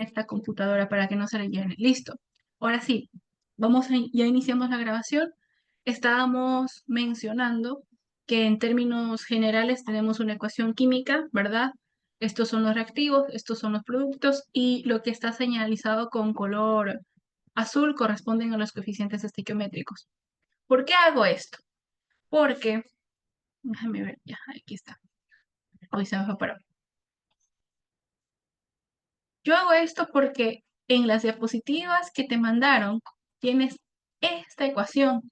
esta computadora para que no se le llene. Listo. Ahora sí, ya iniciamos la grabación. Estábamos mencionando que en términos generales tenemos una ecuación química, ¿verdad? Estos son los reactivos, estos son los productos y lo que está señalizado con color azul corresponden a los coeficientes estequiométricos. ¿Por qué hago esto? Porque, déjame ver, ya, aquí está. Hoy se me fue para. Yo hago esto porque en las diapositivas que te mandaron tienes esta ecuación.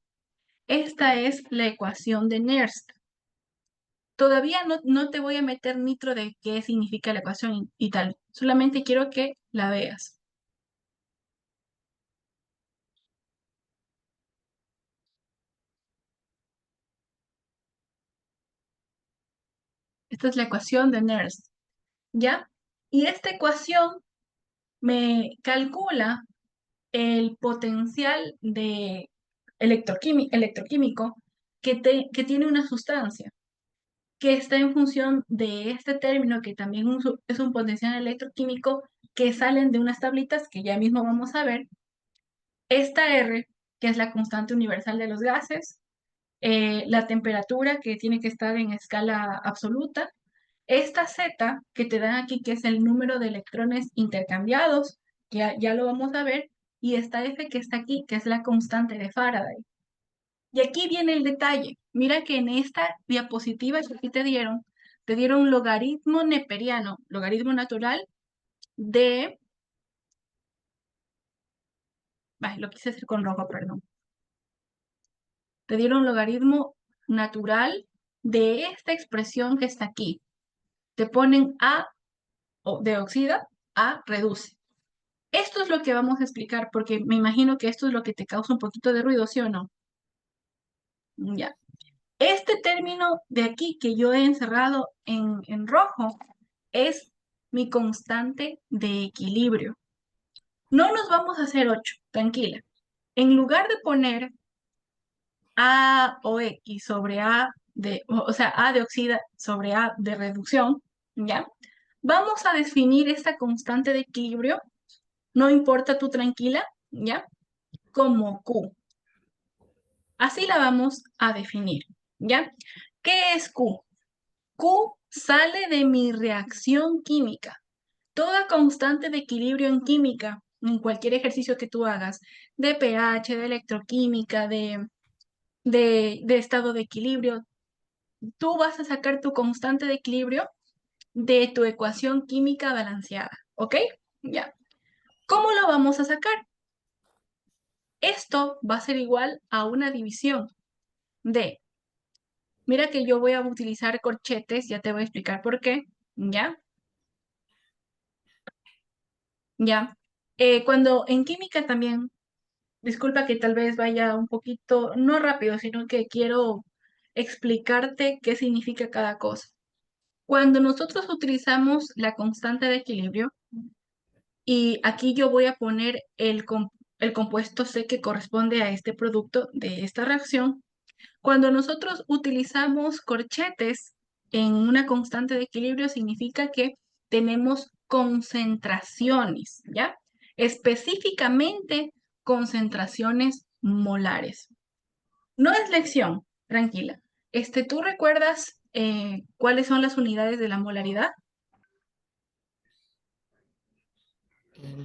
Esta es la ecuación de Nernst. Todavía no te voy a meter nitro de qué significa la ecuación y tal. Solamente quiero que la veas. Esta es la ecuación de Nernst, ¿ya? Y esta ecuación me calcula el potencial de electroquímico que tiene una sustancia, que está en función de este término, que también es un potencial electroquímico, que salen de unas tablitas que ya mismo vamos a ver. Esta R, que es la constante universal de los gases, la temperatura, que tiene que estar en escala absoluta, esta Z, que te dan aquí, que es el número de electrones intercambiados, que ya lo vamos a ver, y esta F que está aquí, que es la constante de Faraday. Y aquí viene el detalle. Mira que en esta diapositiva que aquí te dieron logaritmo neperiano, logaritmo natural de... Ay, lo quise hacer con rojo, perdón. Te dieron logaritmo natural de esta expresión que está aquí. Te ponen A de oxida, A reduce. Esto es lo que vamos a explicar, porque me imagino que esto es lo que te causa un poquito de ruido, ¿sí o no? Ya. Este término de aquí que yo he encerrado en rojo es mi constante de equilibrio. No nos vamos a hacer 8, tranquila. En lugar de poner A o X sobre A o sea, A de oxida sobre A de reducción, ¿ya? Vamos a definir esta constante de equilibrio, no importa tú tranquila, ¿ya? Como Q. Así la vamos a definir, ¿ya? ¿Qué es Q? Q sale de mi reacción química. Toda constante de equilibrio en química, en cualquier ejercicio que tú hagas, de pH, de electroquímica, de estado de equilibrio, tú vas a sacar tu constante de equilibrio de tu ecuación química balanceada, ¿ok? Ya. ¿Cómo lo vamos a sacar? Esto va a ser igual a una división de, mira que yo voy a utilizar corchetes, ya te voy a explicar por qué, ¿ya? Ya. Cuando en química también, disculpa que tal vez vaya un poquito, no rápido, sino que quiero explicarte qué significa cada cosa. Cuando nosotros utilizamos la constante de equilibrio, y aquí yo voy a poner el compuesto C que corresponde a este producto de esta reacción, cuando nosotros utilizamos corchetes en una constante de equilibrio, significa que tenemos concentraciones, ¿ya? Específicamente concentraciones molares. No es lección, tranquila. ¿Tú recuerdas cuáles son las unidades de la molaridad?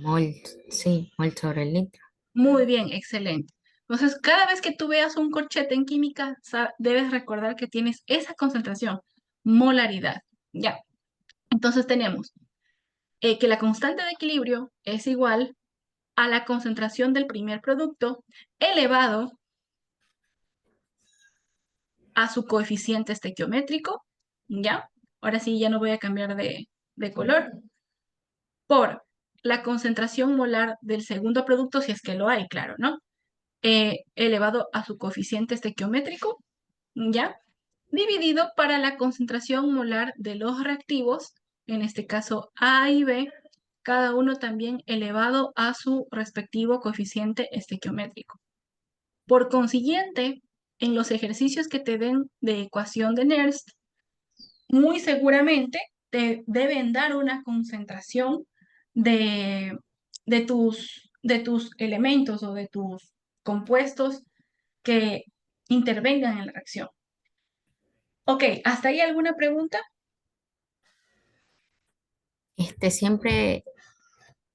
Mol, sí, mol sobre el litro. Muy bien, excelente. Entonces, cada vez que tú veas un corchete en química, debes recordar que tienes esa concentración, molaridad. Ya. Entonces tenemos que la constante de equilibrio es igual a la concentración del primer producto elevado a su coeficiente estequiométrico, ¿ya? Ahora sí, ya no voy a cambiar de color, por la concentración molar del segundo producto, si es que lo hay, claro, ¿no? Elevado a su coeficiente estequiométrico, ¿ya? Dividido para la concentración molar de los reactivos, en este caso A y B, cada uno también elevado a su respectivo coeficiente estequiométrico. Por consiguiente, en los ejercicios que te den de ecuación de Nernst, muy seguramente te deben dar una concentración de, de tus elementos o de tus compuestos que intervengan en la reacción. Ok, ¿hasta ahí alguna pregunta? Siempre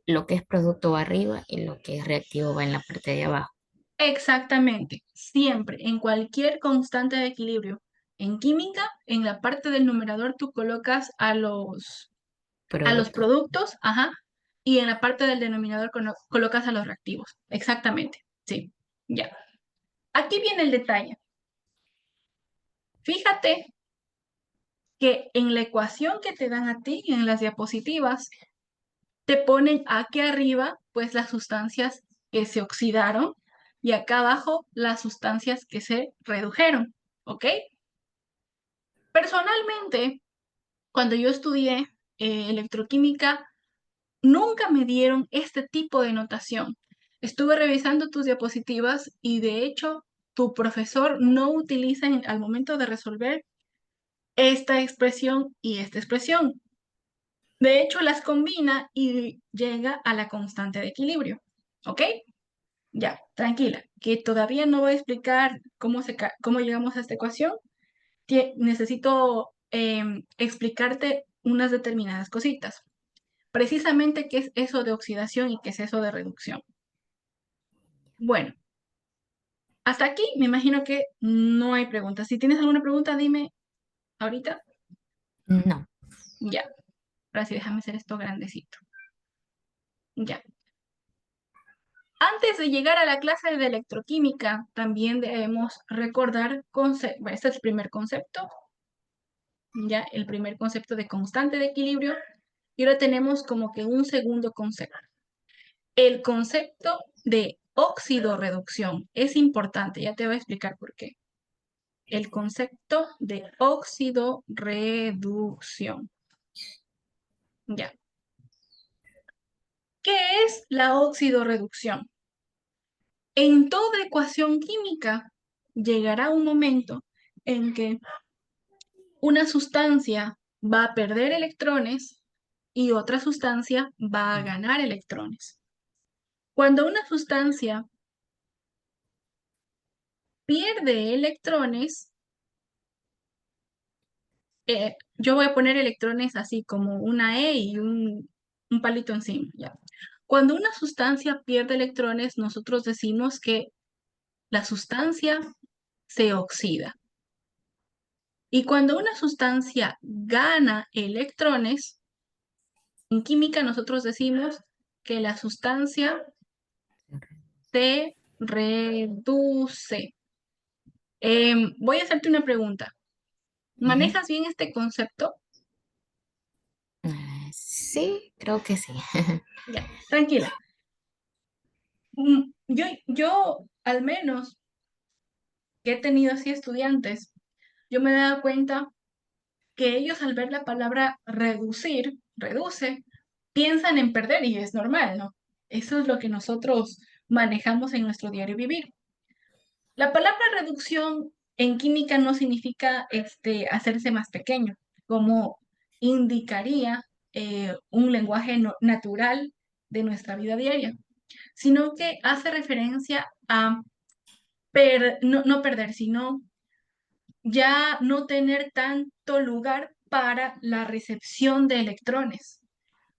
lo que es producto va arriba y lo que es reactivo va en la parte de abajo. Exactamente, siempre, en cualquier constante de equilibrio. En química, en la parte del numerador tú colocas a los Producto. productos, ajá, y en la parte del denominador colocas a los reactivos. Exactamente, sí, ya. Aquí viene el detalle. Fíjate que en la ecuación que te dan a ti, en las diapositivas, te ponen aquí arriba, pues las sustancias que se oxidaron y acá abajo las sustancias que se redujeron, ¿ok? Personalmente, cuando yo estudié electroquímica, nunca me dieron este tipo de notación. Estuve revisando tus diapositivas y de hecho tu profesor no utiliza al momento de resolver esta expresión y esta expresión. De hecho, las combina y llega a la constante de equilibrio. ¿Ok? Ya, tranquila, que todavía no voy a explicar cómo llegamos a esta ecuación. Necesito explicarte unas determinadas cositas. Precisamente qué es eso de oxidación y qué es eso de reducción. Bueno, hasta aquí me imagino que no hay preguntas. Si tienes alguna pregunta, dime ahorita. No. Ya, ahora sí, déjame hacer esto grandecito. Ya. Antes de llegar a la clase de electroquímica, también debemos recordar, bueno, este es el primer concepto, ya el primer concepto de constante de equilibrio, y ahora tenemos como que un segundo concepto. El concepto de óxido-reducción es importante, ya te voy a explicar por qué. El concepto de óxido-reducción. Ya. ¿Qué es la óxido-reducción? En toda ecuación química llegará un momento en que una sustancia va a perder electrones y otra sustancia va a ganar electrones. Cuando una sustancia pierde electrones, yo voy a poner electrones así como una E y un palito encima, ¿ya? Cuando una sustancia pierde electrones, nosotros decimos que la sustancia se oxida. Y cuando una sustancia gana electrones, en química nosotros decimos que la sustancia se reduce. Voy a hacerte una pregunta. Ujú. ¿Manejas bien este concepto? Sí, creo que sí. Ya, tranquila. Yo, al menos que he tenido así estudiantes, yo me he dado cuenta que ellos al ver la palabra reducir, reduce, piensan en perder y es normal, ¿no? Eso es lo que nosotros manejamos en nuestro diario vivir. La palabra reducción en química no significa hacerse más pequeño, como indicaría un lenguaje natural de nuestra vida diaria, sino que hace referencia a no perder, sino ya no tener tanto lugar para la recepción de electrones.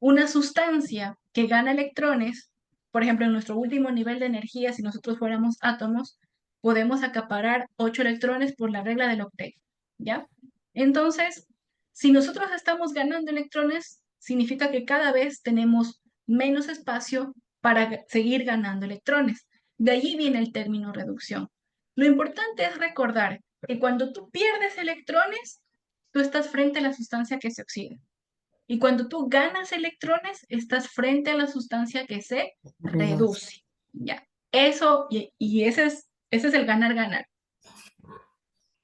Una sustancia que gana electrones, por ejemplo, en nuestro último nivel de energía, si nosotros fuéramos átomos, podemos acaparar 8 electrones por la regla del octeto, ¿ya? Entonces, si nosotros estamos ganando electrones, significa que cada vez tenemos menos espacio para seguir ganando electrones. De allí viene el término reducción. Lo importante es recordar que cuando tú pierdes electrones, tú estás frente a la sustancia que se oxida. Y cuando tú ganas electrones, estás frente a la sustancia que se Reduce. reduce. Ya. Eso, y ese es el ganar-ganar.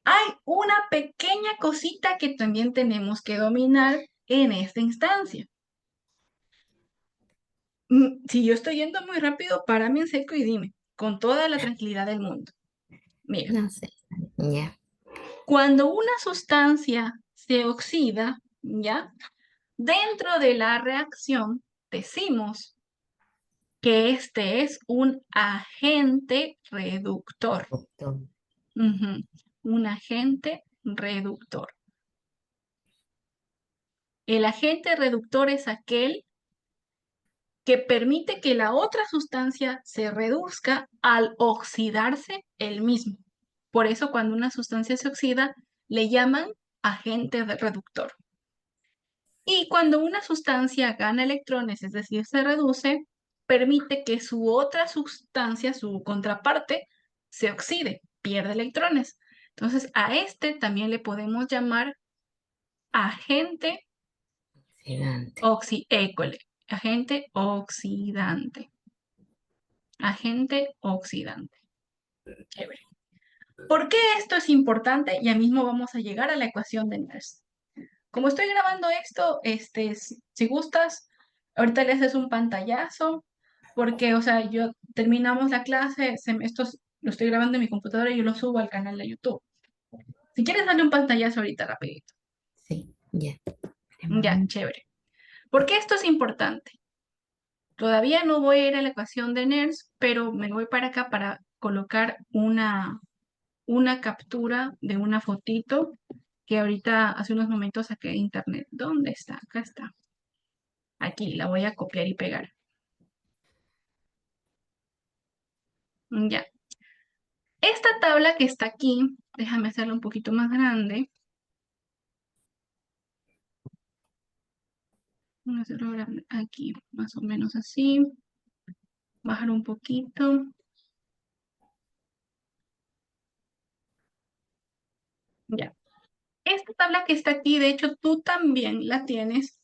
Hay una pequeña cosita que también tenemos que dominar en esta instancia. Si yo estoy yendo muy rápido, párame en seco y dime, con toda la tranquilidad del mundo. Mira, No sé. Ya. cuando una sustancia se oxida, ¿ya? Dentro de la reacción decimos que este es un agente reductor. Doctor. Ujú, un agente reductor. El agente reductor es aquel que permite que la otra sustancia se reduzca al oxidarse el mismo. Por eso cuando una sustancia se oxida, le llaman agente reductor. Y cuando una sustancia gana electrones, es decir, se reduce, permite que su otra sustancia, su contraparte, se oxide, pierde electrones. Entonces, a este también le podemos llamar agente Oxidante. école, agente oxidante. Agente oxidante. Chévere. ¿Por qué esto es importante? Ya mismo vamos a llegar a la ecuación de Nernst. Como estoy grabando esto, si gustas, ahorita le haces un pantallazo, porque, o sea, yo terminamos la clase, lo estoy grabando en mi computadora y yo lo subo al canal de YouTube. Si quieres, darle un pantallazo ahorita rapidito. Sí, ya. Ya, chévere. ¿Por qué esto es importante? Todavía no voy a ir a la ecuación de Nernst, pero me voy para acá para colocar una captura de una fotito que ahorita hace unos momentos saqué de internet. ¿Dónde está? Acá está. Aquí la voy a copiar y pegar. Ya. Esta tabla que está aquí, déjame hacerla un poquito más grande. Voy a hacerlo grande aquí, más o menos así. Bajar un poquito. Ya. Esta tabla que está aquí, de hecho, tú también la tienes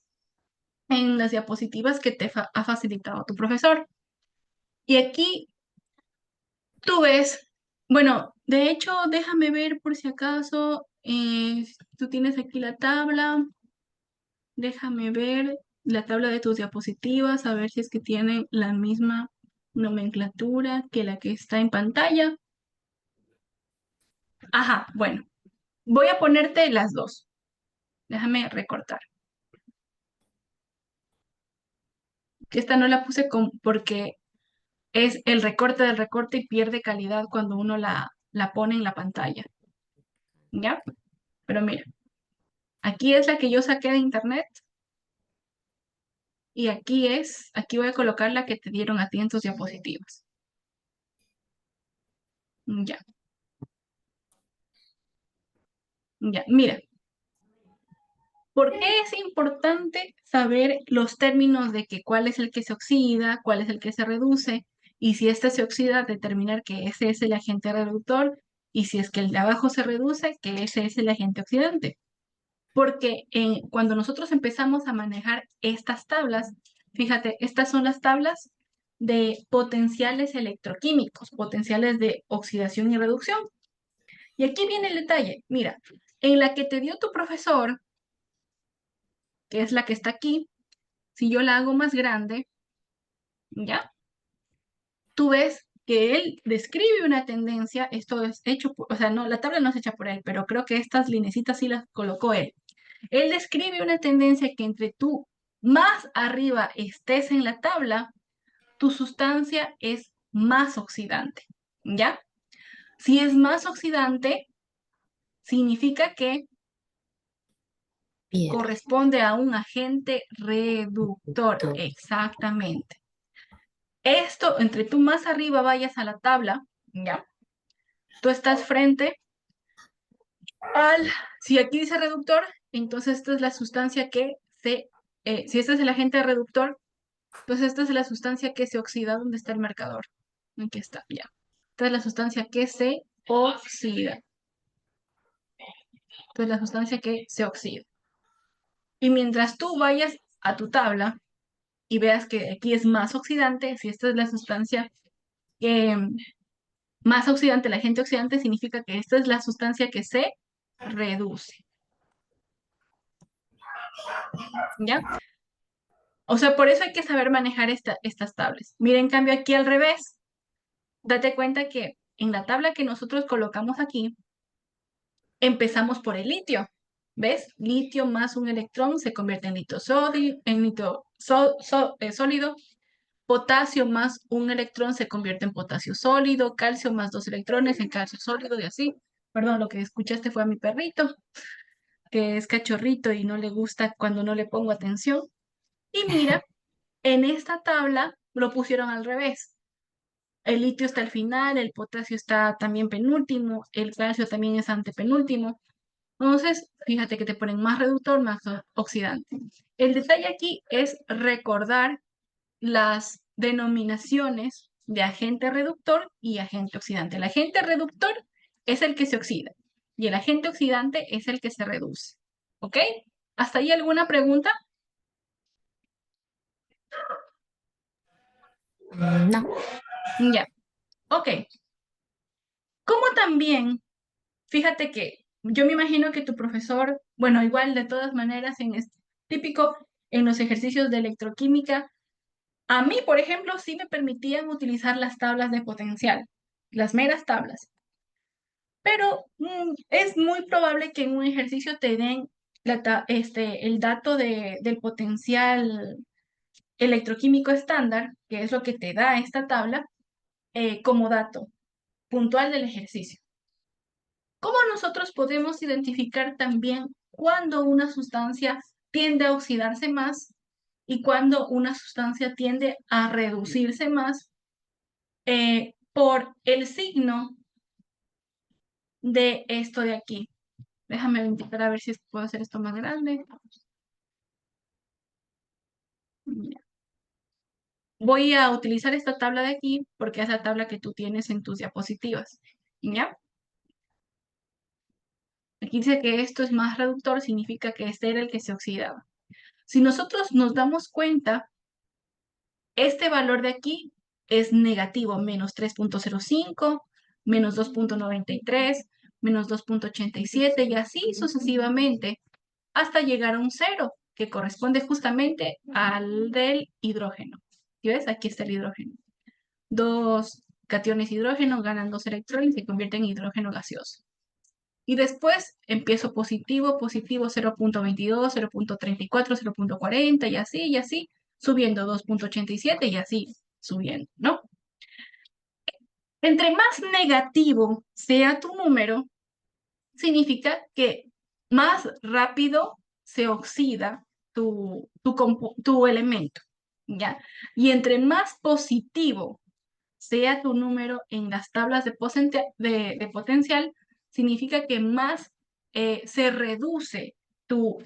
en las diapositivas que te ha facilitado tu profesor. Y aquí tú ves, bueno, de hecho, déjame ver por si acaso, tú tienes aquí la tabla, déjame ver la tabla de tus diapositivas, a ver si es que tiene la misma nomenclatura que la que está en pantalla. Ajá, bueno, voy a ponerte las dos. Déjame recortar. Que esta no la puse porque es el recorte del recorte y pierde calidad cuando uno la pone en la pantalla. ¿Ya? Pero mira, aquí es la que yo saqué de internet y aquí voy a colocar la que te dieron a ti en tus diapositivas. Ya, ya, mira, ¿por qué es importante saber los términos de que cuál es el que se oxida, cuál es el que se reduce? Y si este se oxida, determinar que ese es el agente reductor y si es que el de abajo se reduce, que ese es el agente oxidante. Porque cuando nosotros empezamos a manejar estas tablas, fíjate, estas son las tablas de potenciales electroquímicos, potenciales de oxidación y reducción. Y aquí viene el detalle. Mira, en la que te dio tu profesor, que es la que está aquí, si yo la hago más grande, ¿ya? Tú ves que él describe una tendencia, esto es hecho, o sea, no, la tabla no es hecha por él, pero creo que estas linecitas sí las colocó él. Él describe una tendencia que entre tú más arriba estés en la tabla, tu sustancia es más oxidante, ¿ya? Si es más oxidante, significa que Pierde. corresponde a un agente reductor, Doctor. exactamente. Esto, entre tú más arriba vayas a la tabla, ¿ya? Tú estás frente al, si aquí dice reductor, entonces esta es la sustancia si este es el agente reductor, entonces esta es la sustancia que se oxida, ¿dónde está el marcador? Aquí está, ya. Esta es la sustancia que se oxida. Esta es la sustancia que se oxida. Y mientras tú vayas a tu tabla y veas que aquí es más oxidante, si esta es la sustancia que más oxidante, el agente oxidante, significa que esta es la sustancia que se reduce. ¿Ya? O sea, por eso hay que saber manejar estas tablas. Mira, en cambio, aquí al revés. Date cuenta que en la tabla que nosotros colocamos aquí, empezamos por el litio. ¿Ves? Litio más un electrón se convierte en litio, en litio sólido. Potasio más un electrón se convierte en potasio sólido. Calcio más dos electrones en calcio sólido y así. Perdón, lo que escuchaste fue a mi perrito, que es cachorrito y no le gusta cuando no le pongo atención. Y mira, en esta tabla lo pusieron al revés. El litio está al final, el potasio está también penúltimo, el calcio también es antepenúltimo. Entonces, fíjate que te ponen más reductor, más oxidante. El detalle aquí es recordar las denominaciones de agente reductor y agente oxidante. El agente reductor es el que se oxida y el agente oxidante es el que se reduce. ¿Ok? ¿Hasta ahí alguna pregunta? No. Ya. Ok. ¿Cómo también? Fíjate que yo me imagino que tu profesor, bueno, igual de todas maneras, típico en los ejercicios de electroquímica, a mí, por ejemplo, sí me permitían utilizar las tablas de potencial, las meras tablas. Pero es muy probable que en un ejercicio te den el dato del potencial electroquímico estándar, que es lo que te da esta tabla, como dato puntual del ejercicio. ¿Cómo nosotros podemos identificar también cuando una sustancia tiende a oxidarse más y cuando una sustancia tiende a reducirse más por el signo de esto de aquí? Déjame intentar a ver si puedo hacer esto más grande. Ya. Voy a utilizar esta tabla de aquí porque es la tabla que tú tienes en tus diapositivas. ¿Ya? Aquí dice que esto es más reductor, significa que este era el que se oxidaba. Si nosotros nos damos cuenta, este valor de aquí es negativo, menos 3,05, menos 2,93, menos 2,87 y así sucesivamente hasta llegar a un cero, que corresponde justamente al del hidrógeno. ¿Sí ves? Aquí está el hidrógeno. Dos cationes hidrógeno ganan dos electrones y se convierten en hidrógeno gaseoso. Y después empiezo positivo, positivo 0,22, 0,34, 0,40 y así, subiendo 2,87 y así subiendo, ¿no? Entre más negativo sea tu número, significa que más rápido se oxida tu elemento, ¿ya? Y entre más positivo sea tu número en las tablas de potencial, significa que más se reduce tu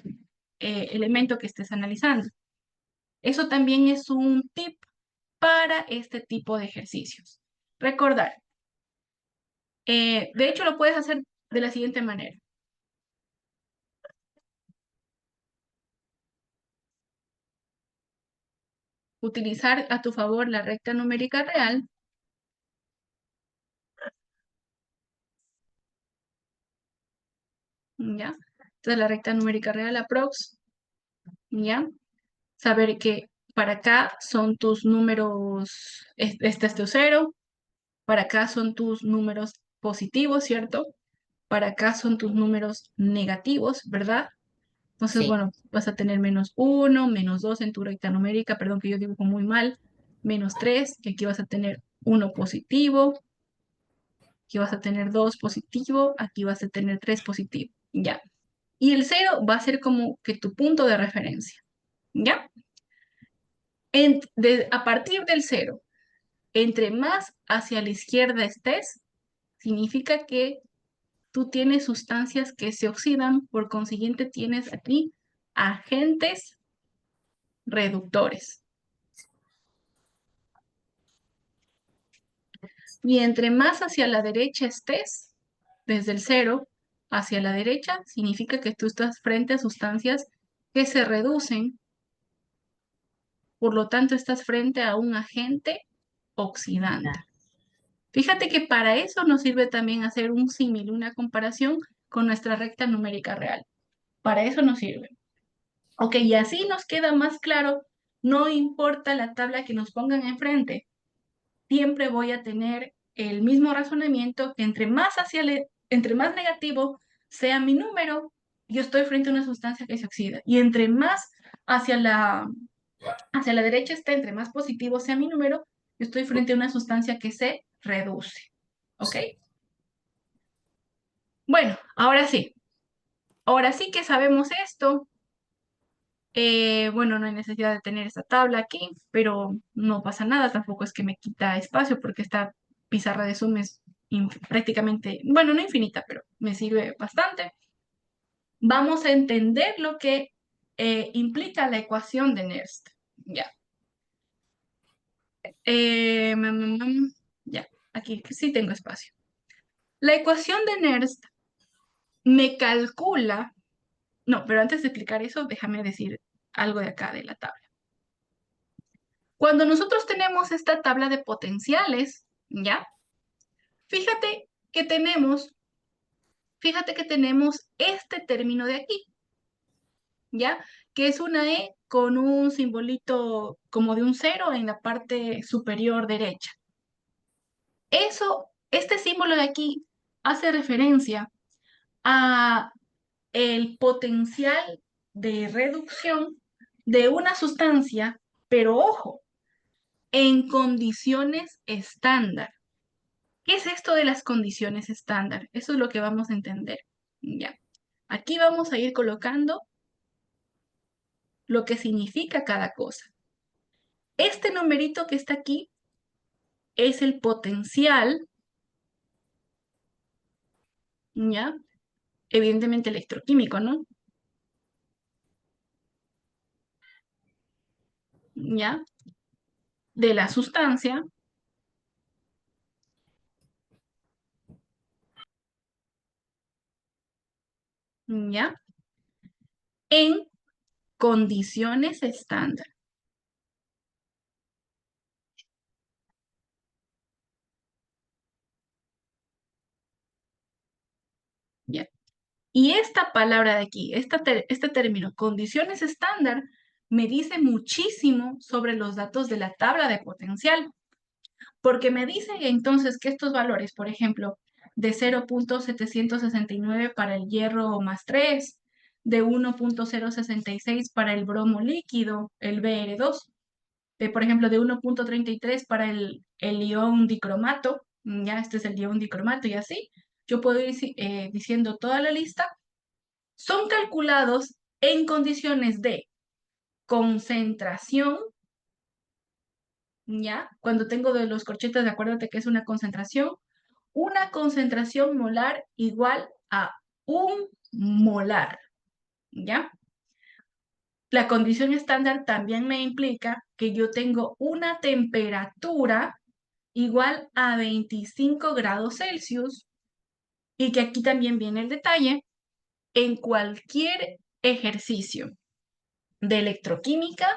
elemento que estés analizando. Eso también es un tip para este tipo de ejercicios. Recordar, de hecho lo puedes hacer de la siguiente manera. Utilizar a tu favor la recta numérica real, ¿ya? Entonces la recta numérica real aprox, ¿ya? Saber que para acá son tus números, este es tu cero, para acá son tus números positivos, ¿cierto? Para acá son tus números negativos, ¿verdad? Entonces, Sí. bueno, vas a tener -1, -2 en tu recta numérica, perdón que yo dibujo muy mal, -3, que aquí vas a tener 1 positivo, aquí vas a tener 2 positivo, aquí vas a tener 3 positivo, ¿ya? Y el cero va a ser como que tu punto de referencia, ¿ya? A partir del cero, entre más hacia la izquierda estés, significa que tú tienes sustancias que se oxidan, por consiguiente tienes aquí agentes reductores. Y entre más hacia la derecha estés, desde el cero hacia la derecha, significa que tú estás frente a sustancias que se reducen, por lo tanto estás frente a un agente oxidante. Fíjate que para eso nos sirve también hacer un símil, una comparación con nuestra recta numérica real. Para eso nos sirve. Ok, y así nos queda más claro, no importa la tabla que nos pongan enfrente, siempre voy a tener el mismo razonamiento que entre más negativo sea mi número, yo estoy frente a una sustancia que se oxida. Y entre más hacia la, hacia la derecha esté, entre más positivo sea mi número, yo estoy frente a una sustancia que se reduce. ¿Ok? Bueno, ahora sí. Ahora sí que sabemos esto. Bueno, no hay necesidad de tener esta tabla aquí, pero no pasa nada. Tampoco es que me quita espacio porque esta pizarra de Zoom es prácticamente, bueno, no infinita, pero me sirve bastante. Vamos a entender lo que implica la ecuación de Nernst. Ya. Eh, mm, mm, ya, aquí sí tengo espacio. La ecuación de Nernst me calcula, no, pero antes de explicar eso, déjame decir algo de acá de la tabla. Cuando nosotros tenemos esta tabla de potenciales, ¿ya? Fíjate que tenemos, fíjate que tenemos este término de aquí, ¿ya? Que es una E con un simbolito como de un cero en la parte superior derecha. Eso, este símbolo de aquí hace referencia a el potencial de reducción de una sustancia, pero ojo, en condiciones estándar. ¿Qué es esto de las condiciones estándar? Eso es lo que vamos a entender. Ya. Aquí vamos a ir colocando lo que significa cada cosa. Este numerito que está aquí es el potencial, ¿ya? Evidentemente electroquímico, ¿no? ¿Ya? De la sustancia, ¿ya? En condiciones estándar, ¿ya? Y esta palabra de aquí, este término, condiciones estándar, me dice muchísimo sobre los datos de la tabla de potencial, porque me dice entonces que estos valores, por ejemplo, de 0,769 para el hierro más 3, de 1,066 para el bromo líquido, el Br2, por ejemplo, de 1,33 para el ion dicromato, ya este es el ion dicromato y así, yo puedo ir diciendo toda la lista, son calculados en condiciones de concentración, ¿ya? Cuando tengo de los corchetes, acuérdate que es una concentración molar igual a un molar, ¿ya? La condición estándar también me implica que yo tengo una temperatura igual a 25 grados Celsius y que aquí también viene el detalle, en cualquier ejercicio de electroquímica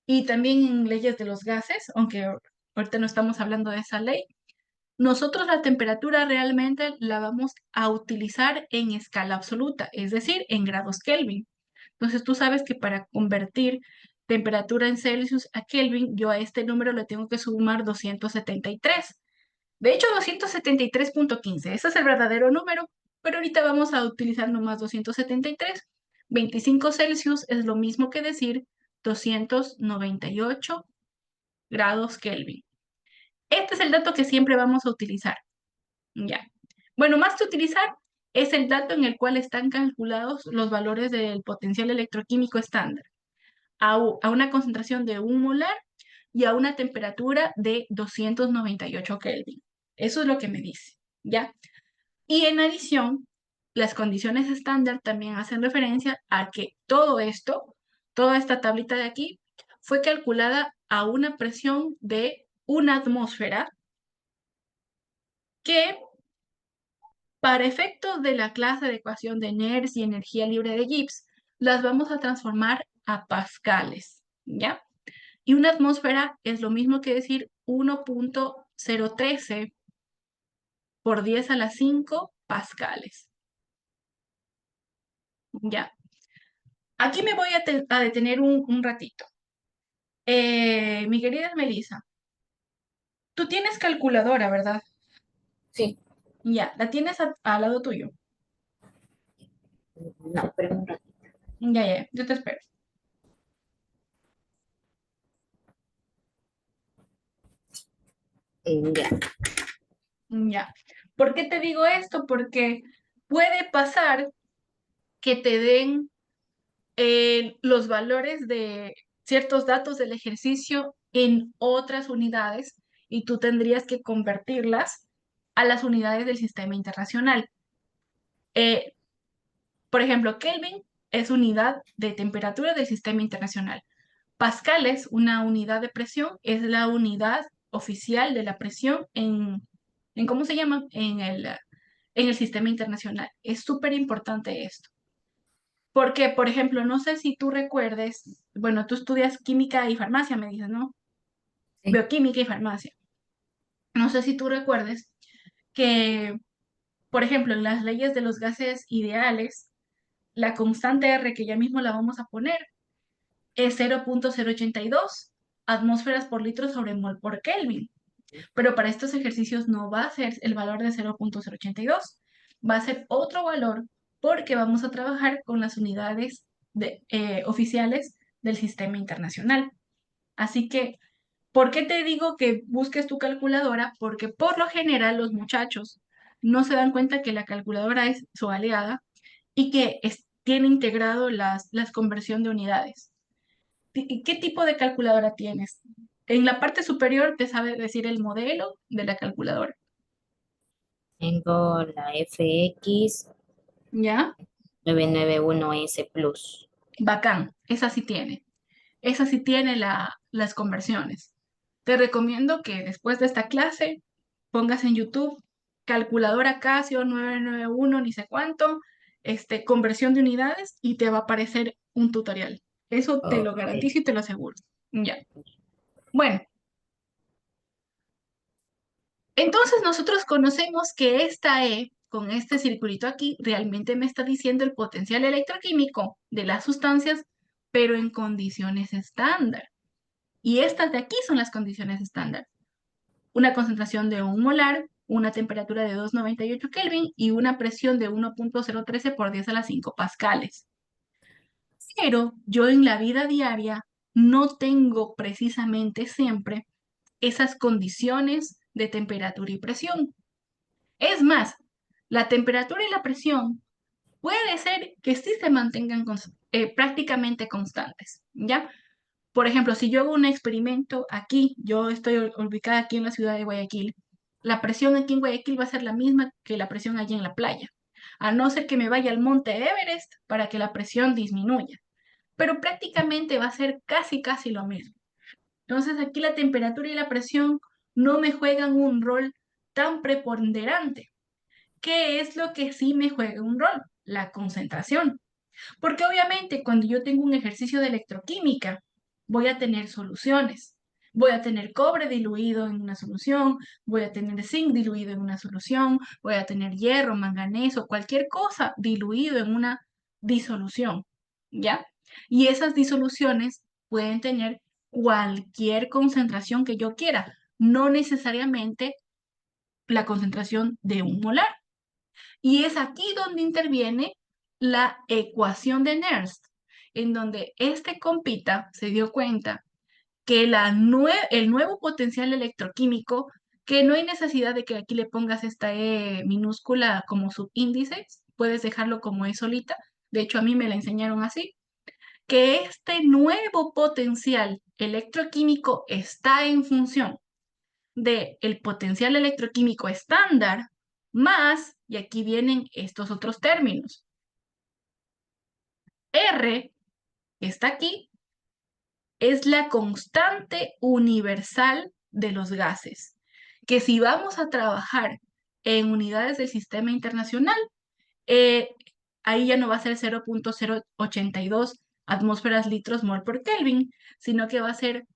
y también en leyes de los gases, aunque ahorita no estamos hablando de esa ley, nosotros la temperatura realmente la vamos a utilizar en escala absoluta, es decir, en grados Kelvin. Entonces tú sabes que para convertir temperatura en Celsius a Kelvin, yo a este número le tengo que sumar 273. De hecho, 273,15. Ese es el verdadero número, pero ahorita vamos a utilizar nomás 273. 25 Celsius es lo mismo que decir 298 grados Kelvin. Este es el dato que siempre vamos a utilizar. Ya. Bueno, más que utilizar, es el dato en el cual están calculados los valores del potencial electroquímico estándar a una concentración de 1 molar y a una temperatura de 298 Kelvin. Eso es lo que me dice, ¿ya? Y en adición, las condiciones estándar también hacen referencia a que todo esto, toda esta tablita de aquí, fue calculada a una presión de una atmósfera que para efectos de la clase de ecuación de Nernst y energía libre de Gibbs, las vamos a transformar a pascales, ¿ya? Y una atmósfera es lo mismo que decir 1,013 por 10 a la 5 pascales, ¿ya? Aquí me voy a detener un ratito. Mi querida Melissa, tú tienes calculadora, ¿verdad? Sí, Ya, la tienes al lado tuyo. No, pero un ratito. Ya, ya, yo te espero. Ya. Ya. ¿Por qué te digo esto? Porque puede pasar que te den los valores de ciertos datos del ejercicio en otras unidades y tú tendrías que convertirlas a las unidades del sistema internacional. Eh, por ejemplo, Kelvin es unidad de temperatura del sistema internacional. Pascales, una unidad de presión, es la unidad oficial de la presión en ¿cómo se llama? En el sistema internacional. Es súper importante esto. Porque, por ejemplo, no sé si tú recuerdes, bueno, tú estudias química y farmacia, me dices, ¿no? Sí. Bioquímica y farmacia. No sé si tú recuerdes que, por ejemplo, en las leyes de los gases ideales, la constante R, que ya mismo la vamos a poner, es 0,082 atmósferas por litro sobre mol por Kelvin. Pero para estos ejercicios no va a ser el valor de 0,082, va a ser otro valor porque vamos a trabajar con las unidades oficiales del sistema internacional. Así que, ¿por qué te digo que busques tu calculadora? Porque por lo general los muchachos no se dan cuenta que la calculadora es su aliada y que tiene integrado las conversión de unidades. ¿Y qué tipo de calculadora tienes? En la parte superior te sabe decir el modelo de la calculadora. Tengo la FX ¿Ya? 991S Plus. Bacán. Esa sí tiene. Esa sí tiene las conversiones. Te recomiendo que después de esta clase pongas en YouTube calculadora Casio 991 ni sé cuánto, conversión de unidades y te va a aparecer un tutorial. Eso te lo Ok. garantizo y te lo aseguro. Ya. Bueno, entonces nosotros conocemos que esta E, con este circulito aquí, realmente me está diciendo el potencial electroquímico de las sustancias, pero en condiciones estándar. Y estas de aquí son las condiciones estándar. Una concentración de 1 molar, una temperatura de 298 Kelvin y una presión de 1,013 por 10 a la 5 pascales. Pero yo en la vida diaria no tengo precisamente siempre esas condiciones de temperatura y presión. Es más, la temperatura y la presión puede ser que sí se mantengan prácticamente constantes, ¿ya? Por ejemplo, si yo hago un experimento aquí, yo estoy ubicada aquí en la ciudad de Guayaquil, la presión aquí en Guayaquil va a ser la misma que la presión allí en la playa, a no ser que me vaya al monte Everest para que la presión disminuya, pero prácticamente va a ser casi, casi lo mismo. Entonces aquí la temperatura y la presión no me juegan un rol tan preponderante. ¿Qué es lo que sí me juega un rol? La concentración. Porque obviamente cuando yo tengo un ejercicio de electroquímica, voy a tener soluciones. Voy a tener cobre diluido en una solución, voy a tener zinc diluido en una solución, voy a tener hierro, manganeso, cualquier cosa diluido en una disolución, ¿ya? Y esas disoluciones pueden tener cualquier concentración que yo quiera, no necesariamente la concentración de 1 molar. Y es aquí donde interviene la ecuación de Nernst, en donde este compita se dio cuenta que el nuevo potencial electroquímico, que no hay necesidad de que aquí le pongas esta E minúscula como subíndice, puedes dejarlo como E solita, de hecho a mí me la enseñaron así, que este nuevo potencial electroquímico está en función del potencial electroquímico estándar más, y aquí vienen estos otros términos, R, que está aquí, es la constante universal de los gases, que si vamos a trabajar en unidades del sistema internacional, eh, ahí ya no va a ser 0,082 atmósferas litros mol por Kelvin, sino que va a ser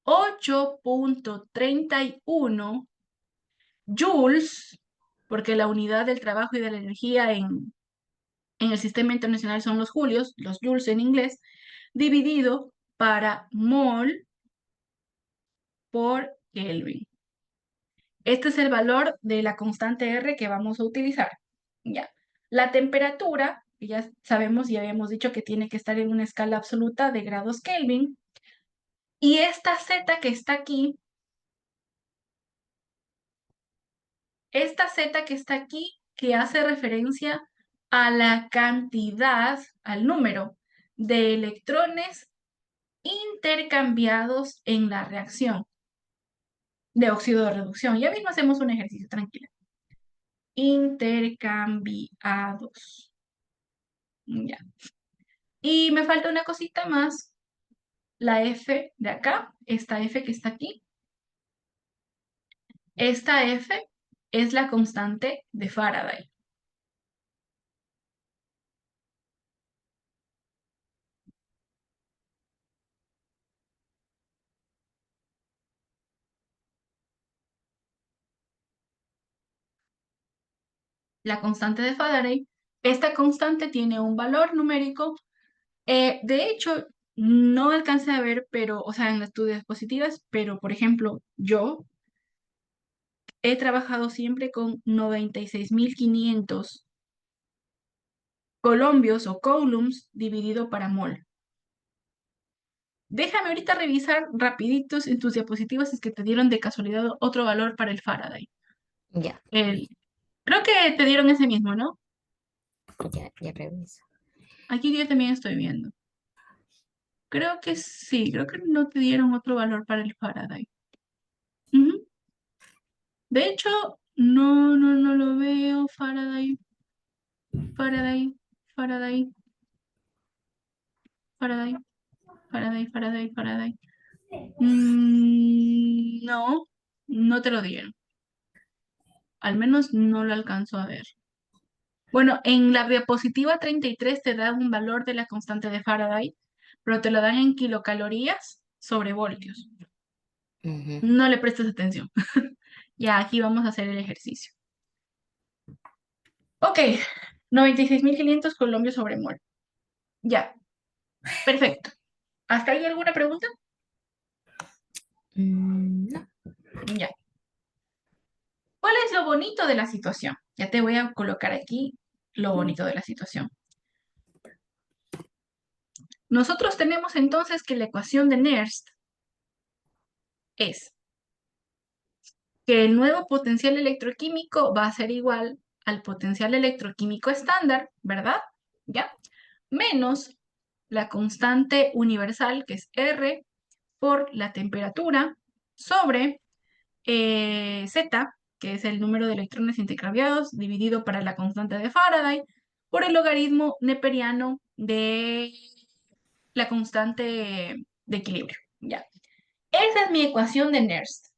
8,31 joules, porque la unidad del trabajo y de la energía en el sistema internacional son los julios, los joules en inglés, dividido para mol por Kelvin. Este es el valor de la constante R que vamos a utilizar. Ya. La temperatura que ya sabemos y habíamos dicho que tiene que estar en una escala absoluta de grados Kelvin. Y esta Z que está aquí, que hace referencia a la cantidad, al número de electrones intercambiados en la reacción de óxido de reducción. Ya mismo hacemos un ejercicio, tranquila. Intercambiados. Ya. Y me falta una cosita más. La F de acá, esta F que está aquí. Esta F es la constante de Faraday. La constante de Faraday. Esta constante tiene un valor numérico. De hecho, no alcancé a ver, pero, o sea, en las tus diapositivas, pero por ejemplo, yo he trabajado siempre con 96.500 colombios o coulombs dividido para mol. Déjame ahorita revisar rapiditos en tus diapositivas si es que te dieron de casualidad otro valor para el Faraday. Ya, Creo que te dieron ese mismo, ¿no? ya reviso. Aquí yo también estoy viendo. Creo que sí, creo que no te dieron otro valor para el Faraday. Ujú. De hecho, no lo veo. Faraday, Faraday, Faraday, Faraday, Faraday, Faraday, Faraday. No, no te lo dieron. Al menos no lo alcanzo a ver. Bueno, en la diapositiva 33 te da un valor de la constante de Faraday, pero te lo dan en kilocalorías sobre voltios. Ujú. No le prestes atención. Ya, aquí vamos a hacer el ejercicio. Ok, 96.500 colombios sobre mol. Ya, perfecto. ¿Hasta ahí alguna pregunta? No. Ya. ¿Cuál es lo bonito de la situación? Ya te voy a colocar aquí lo bonito de la situación. Nosotros tenemos entonces que la ecuación de Nernst es que el nuevo potencial electroquímico va a ser igual al potencial electroquímico estándar, ¿verdad? ¿Ya? Menos la constante universal, que es R, por la temperatura, sobre Z, que es el número de electrones intercambiados, dividido para la constante de Faraday, por el logaritmo neperiano de la constante de equilibrio. ¿Ya? Esa es mi ecuación de Nernst.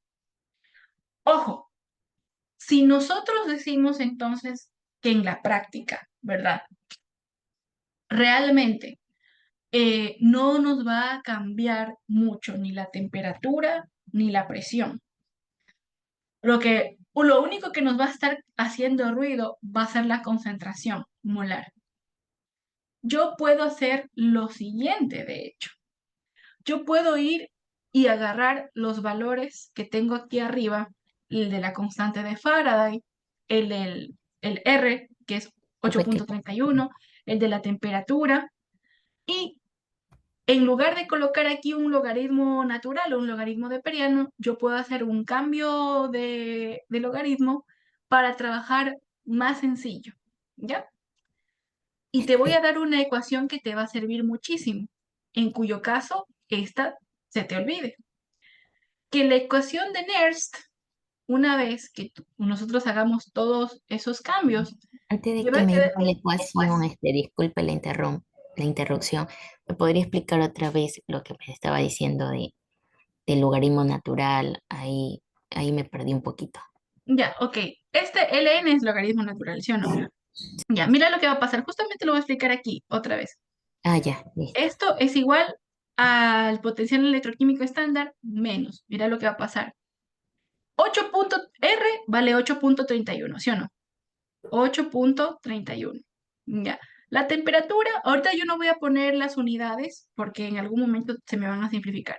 Ojo, si nosotros decimos entonces que en la práctica, ¿verdad? Realmente no nos va a cambiar mucho ni la temperatura ni la presión. Lo único que nos va a estar haciendo ruido va a ser la concentración molar. Yo puedo hacer lo siguiente, de hecho. Yo puedo ir y agarrar los valores que tengo aquí arriba, el de la constante de Faraday, el R, que es VT. 8.31, el de la temperatura, y en lugar de colocar aquí un logaritmo natural o un logaritmo neperiano, yo puedo hacer un cambio de logaritmo para trabajar más sencillo, ¿ya? Y te voy a dar una ecuación que te va a servir muchísimo, en cuyo caso esta se te olvide. Que la ecuación de Nernst, una vez que nosotros hagamos todos esos cambios, Antes de te va que a me quedar diga la ecuación, disculpe la interrupción, ¿me podría explicar otra vez lo que me estaba diciendo del logaritmo natural? Ahí me perdí un poquito. ya, ok. Este ln es logaritmo natural, ¿sí o no? Ya, mira lo que va a pasar. Justamente lo voy a explicar aquí otra vez. Ah, ya, listo. Esto es igual al potencial electroquímico estándar menos. Mira lo que va a pasar. 8.R vale 8.31, ¿sí o no? 8.31. Ya. La temperatura, ahorita yo no voy a poner las unidades porque en algún momento se me van a simplificar.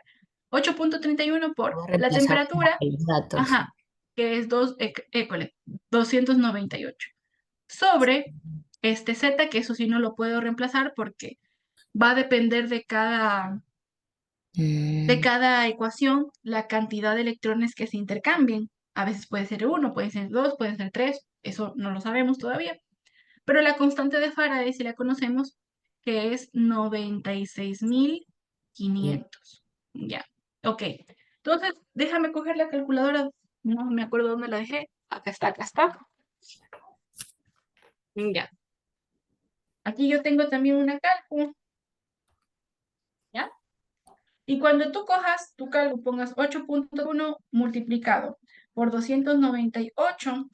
8.31 por Voy a la reemplazar como temperatura, que los datos. ajá, que es 298, sobre este Z, que eso sí no lo puedo reemplazar porque va a depender de Mm, cada ecuación la cantidad de electrones que se intercambien. A veces puede ser uno, puede ser dos, puede ser tres, eso no lo sabemos todavía. Pero la constante de Faraday sí la conocemos, que es 96.500. Ya, ok. Entonces, déjame coger la calculadora. No me acuerdo dónde la dejé. Acá está, acá está. Ya. Aquí yo tengo también una cálculo. ¿Ya? Y cuando tú cojas tu cálculo, pongas 8.1 multiplicado por 298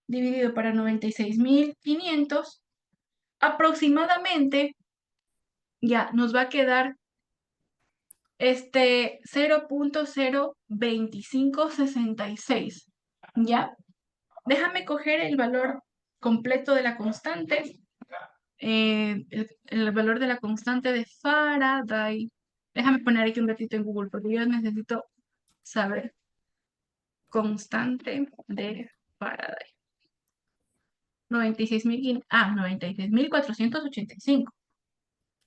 dividido para 96.500, aproximadamente ya nos va a quedar 0.02566. ¿Ya? Déjame coger el valor completo de la constante, el valor de la constante de Faraday. Déjame poner aquí un ratito en Google porque yo necesito saber constante de Faraday. 96.485.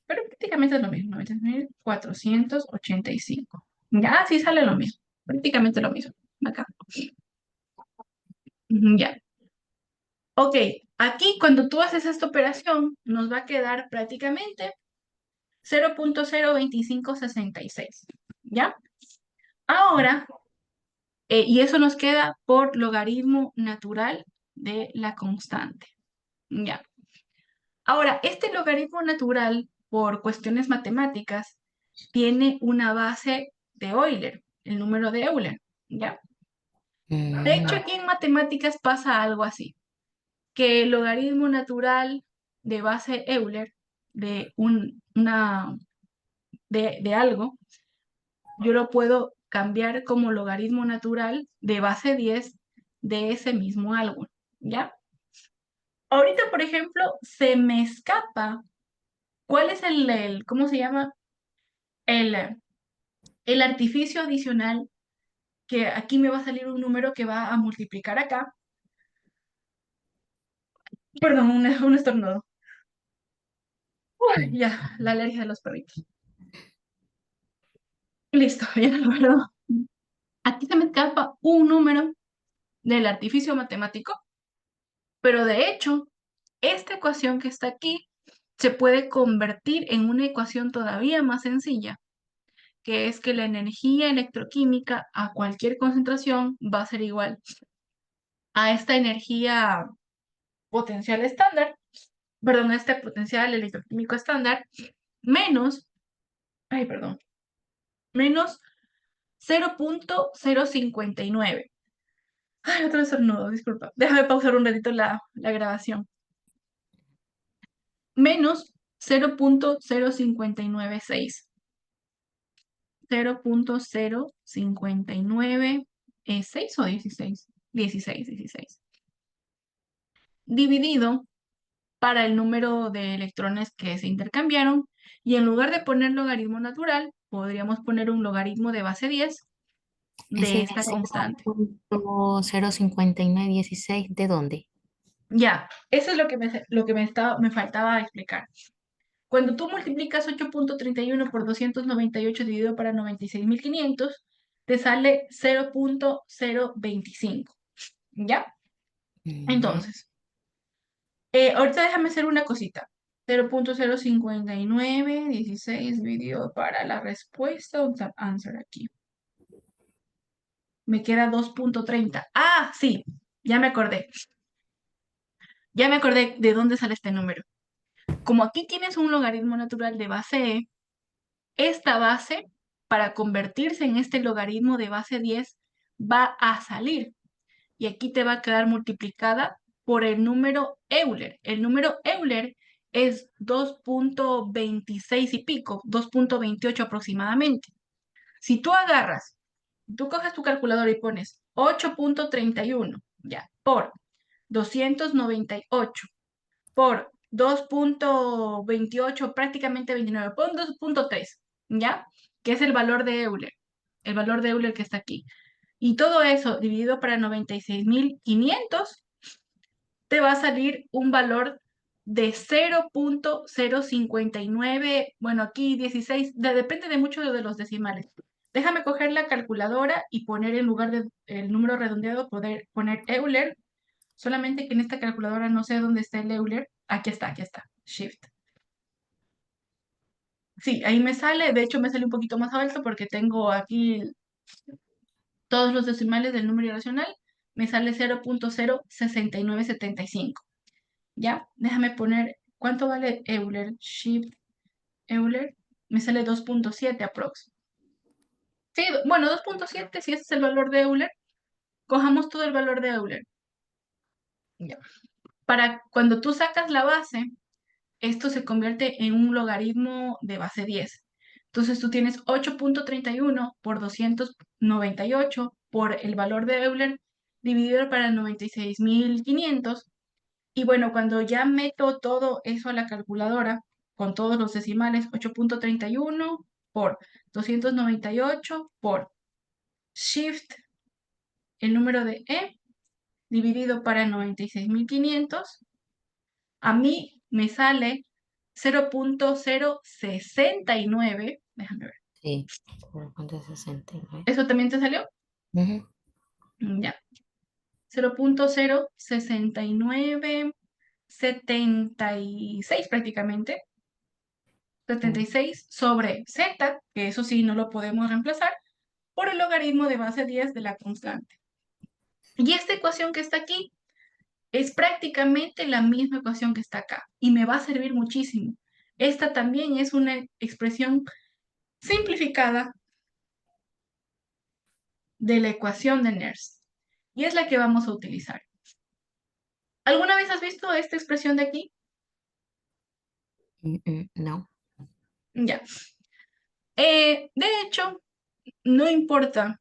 Pero prácticamente es lo mismo, 96.485. Ya, sí sale lo mismo. Prácticamente lo mismo. Acá. Ujú, ya. Ok, aquí cuando tú haces esta operación, nos va a quedar prácticamente 0.02566. ¿Ya? Ahora, y eso nos queda por logaritmo natural de la constante. ¿Ya? Ahora, este logaritmo natural, por cuestiones matemáticas, tiene una base de Euler, el número de Euler, ¿ya? De hecho, mm, aquí en matemáticas pasa algo así, que el logaritmo natural de base Euler de de algo, yo lo puedo cambiar como logaritmo natural de base 10 de ese mismo algo, ¿ya? Ahorita, por ejemplo, se me escapa cuál es ¿cómo se llama? El, el artificio adicional, que aquí me va a salir un número que va a multiplicar acá. Perdón, un estornudo. Uy, ya, la alergia de los perritos. Listo, ya, perdón. Aquí se me escapa un número del artificio matemático, pero de hecho, esta ecuación que está aquí se puede convertir en una ecuación todavía más sencilla, que es que la energía electroquímica a cualquier concentración va a ser igual a esta energía potencial estándar, perdón, este potencial electroquímico estándar, menos, ay, perdón, menos 0.059. Ay, otro estornudo, disculpa. Déjame pausar un ratito la grabación. Menos 0.0596. 0.0596 o 16. 16, 16. Dividido para el número de electrones que se intercambiaron y en lugar de poner logaritmo natural, podríamos poner un logaritmo de base 10 de ese esta constante. 0.05916, ¿de dónde? Ya, eso es lo que me faltaba explicar. Cuando tú multiplicas 8.31 por 298 dividido para 96.500, te sale 0.025. ¿Ya? Mm, Entonces, ahorita déjame hacer una cosita. 0.05916 dividido para la respuesta, vamos a answer aquí. Me queda 2.30. Ah, sí, ya me acordé. Ya me acordé de dónde sale este número. Como aquí tienes un logaritmo natural de base e, esta base, para convertirse en este logaritmo de base 10, va a salir. Y aquí te va a quedar multiplicada por el número Euler. El número Euler es 2.26 y pico, 2.28 aproximadamente. Si tú coges tu calculadora y pones 8.31, ya, por 298 por 2.28, prácticamente 29, pon 2.3, ¿ya? Que es el valor de Euler que está aquí. Y todo eso dividido para 96.500, te va a salir un valor de 0.059, bueno, aquí 16, depende de mucho de los decimales. Déjame coger la calculadora y poner en lugar del número redondeado, poder poner Euler, solamente que en esta calculadora no sé dónde está el Euler. Aquí está, Shift. Sí, ahí me sale, de hecho me sale un poquito más alto porque tengo aquí todos los decimales del número irracional, me sale 0.06975. ¿Ya? Déjame poner, ¿cuánto vale Euler? Shift Euler, me sale 2.7 aprox. Sí, bueno, 2.7, si ese es el valor de Euler, cojamos todo el valor de Euler. Ya. Para cuando tú sacas la base, esto se convierte en un logaritmo de base 10. Entonces tú tienes 8.31 por 298 por el valor de Euler dividido para 96.500. Y bueno, cuando ya meto todo eso a la calculadora, con todos los decimales, 8.31 por 298 por Shift, el número de dividido para 96.500, a mí me sale 0.069. Déjame ver. Sí, 0.69. ¿Eso también te salió? Ujú. Ya. 0.06976 prácticamente. 76 sobre z, que eso sí no lo podemos reemplazar, por el logaritmo de base 10 de la constante. Y esta ecuación que está aquí es prácticamente la misma ecuación que está acá y me va a servir muchísimo. Esta también es una expresión simplificada de la ecuación de Nernst y es la que vamos a utilizar. ¿Alguna vez has visto esta expresión de aquí? No. Ya. De hecho, no importa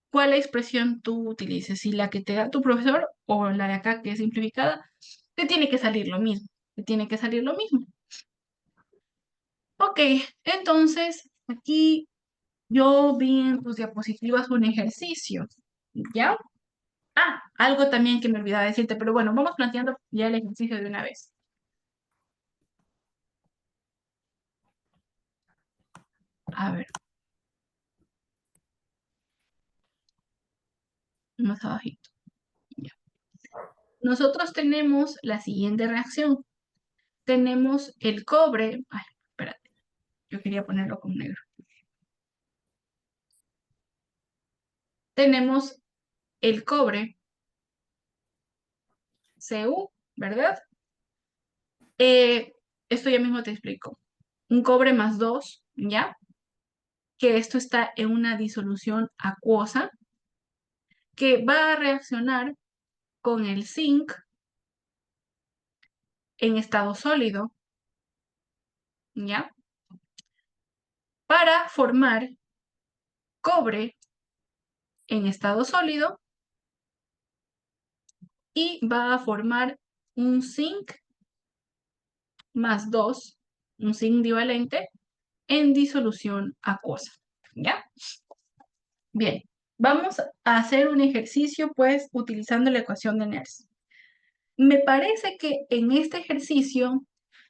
cuál expresión tú utilices, si la que te da tu profesor o la de acá que es simplificada, te tiene que salir lo mismo, te tiene que salir lo mismo. Ok, entonces aquí yo vi en tus diapositivas un ejercicio, ¿ya? Ah, algo también que me olvidaba decirte, pero bueno, vamos planteando ya el ejercicio de una vez. A ver, más abajito. Ya. Nosotros tenemos la siguiente reacción. Tenemos el cobre. Ay, espérate, yo quería ponerlo con negro. Tenemos el cobre, Cu, ¿verdad? Esto ya mismo te explico. Un cobre más 2, ¿ya? Que esto está en una disolución acuosa que va a reaccionar con el zinc en estado sólido, ¿ya? Para formar cobre en estado sólido y va a formar un zinc más 2, un zinc divalente en disolución acuosa, ¿ya? Bien, vamos a hacer un ejercicio pues utilizando la ecuación de Nernst. Me parece que en este ejercicio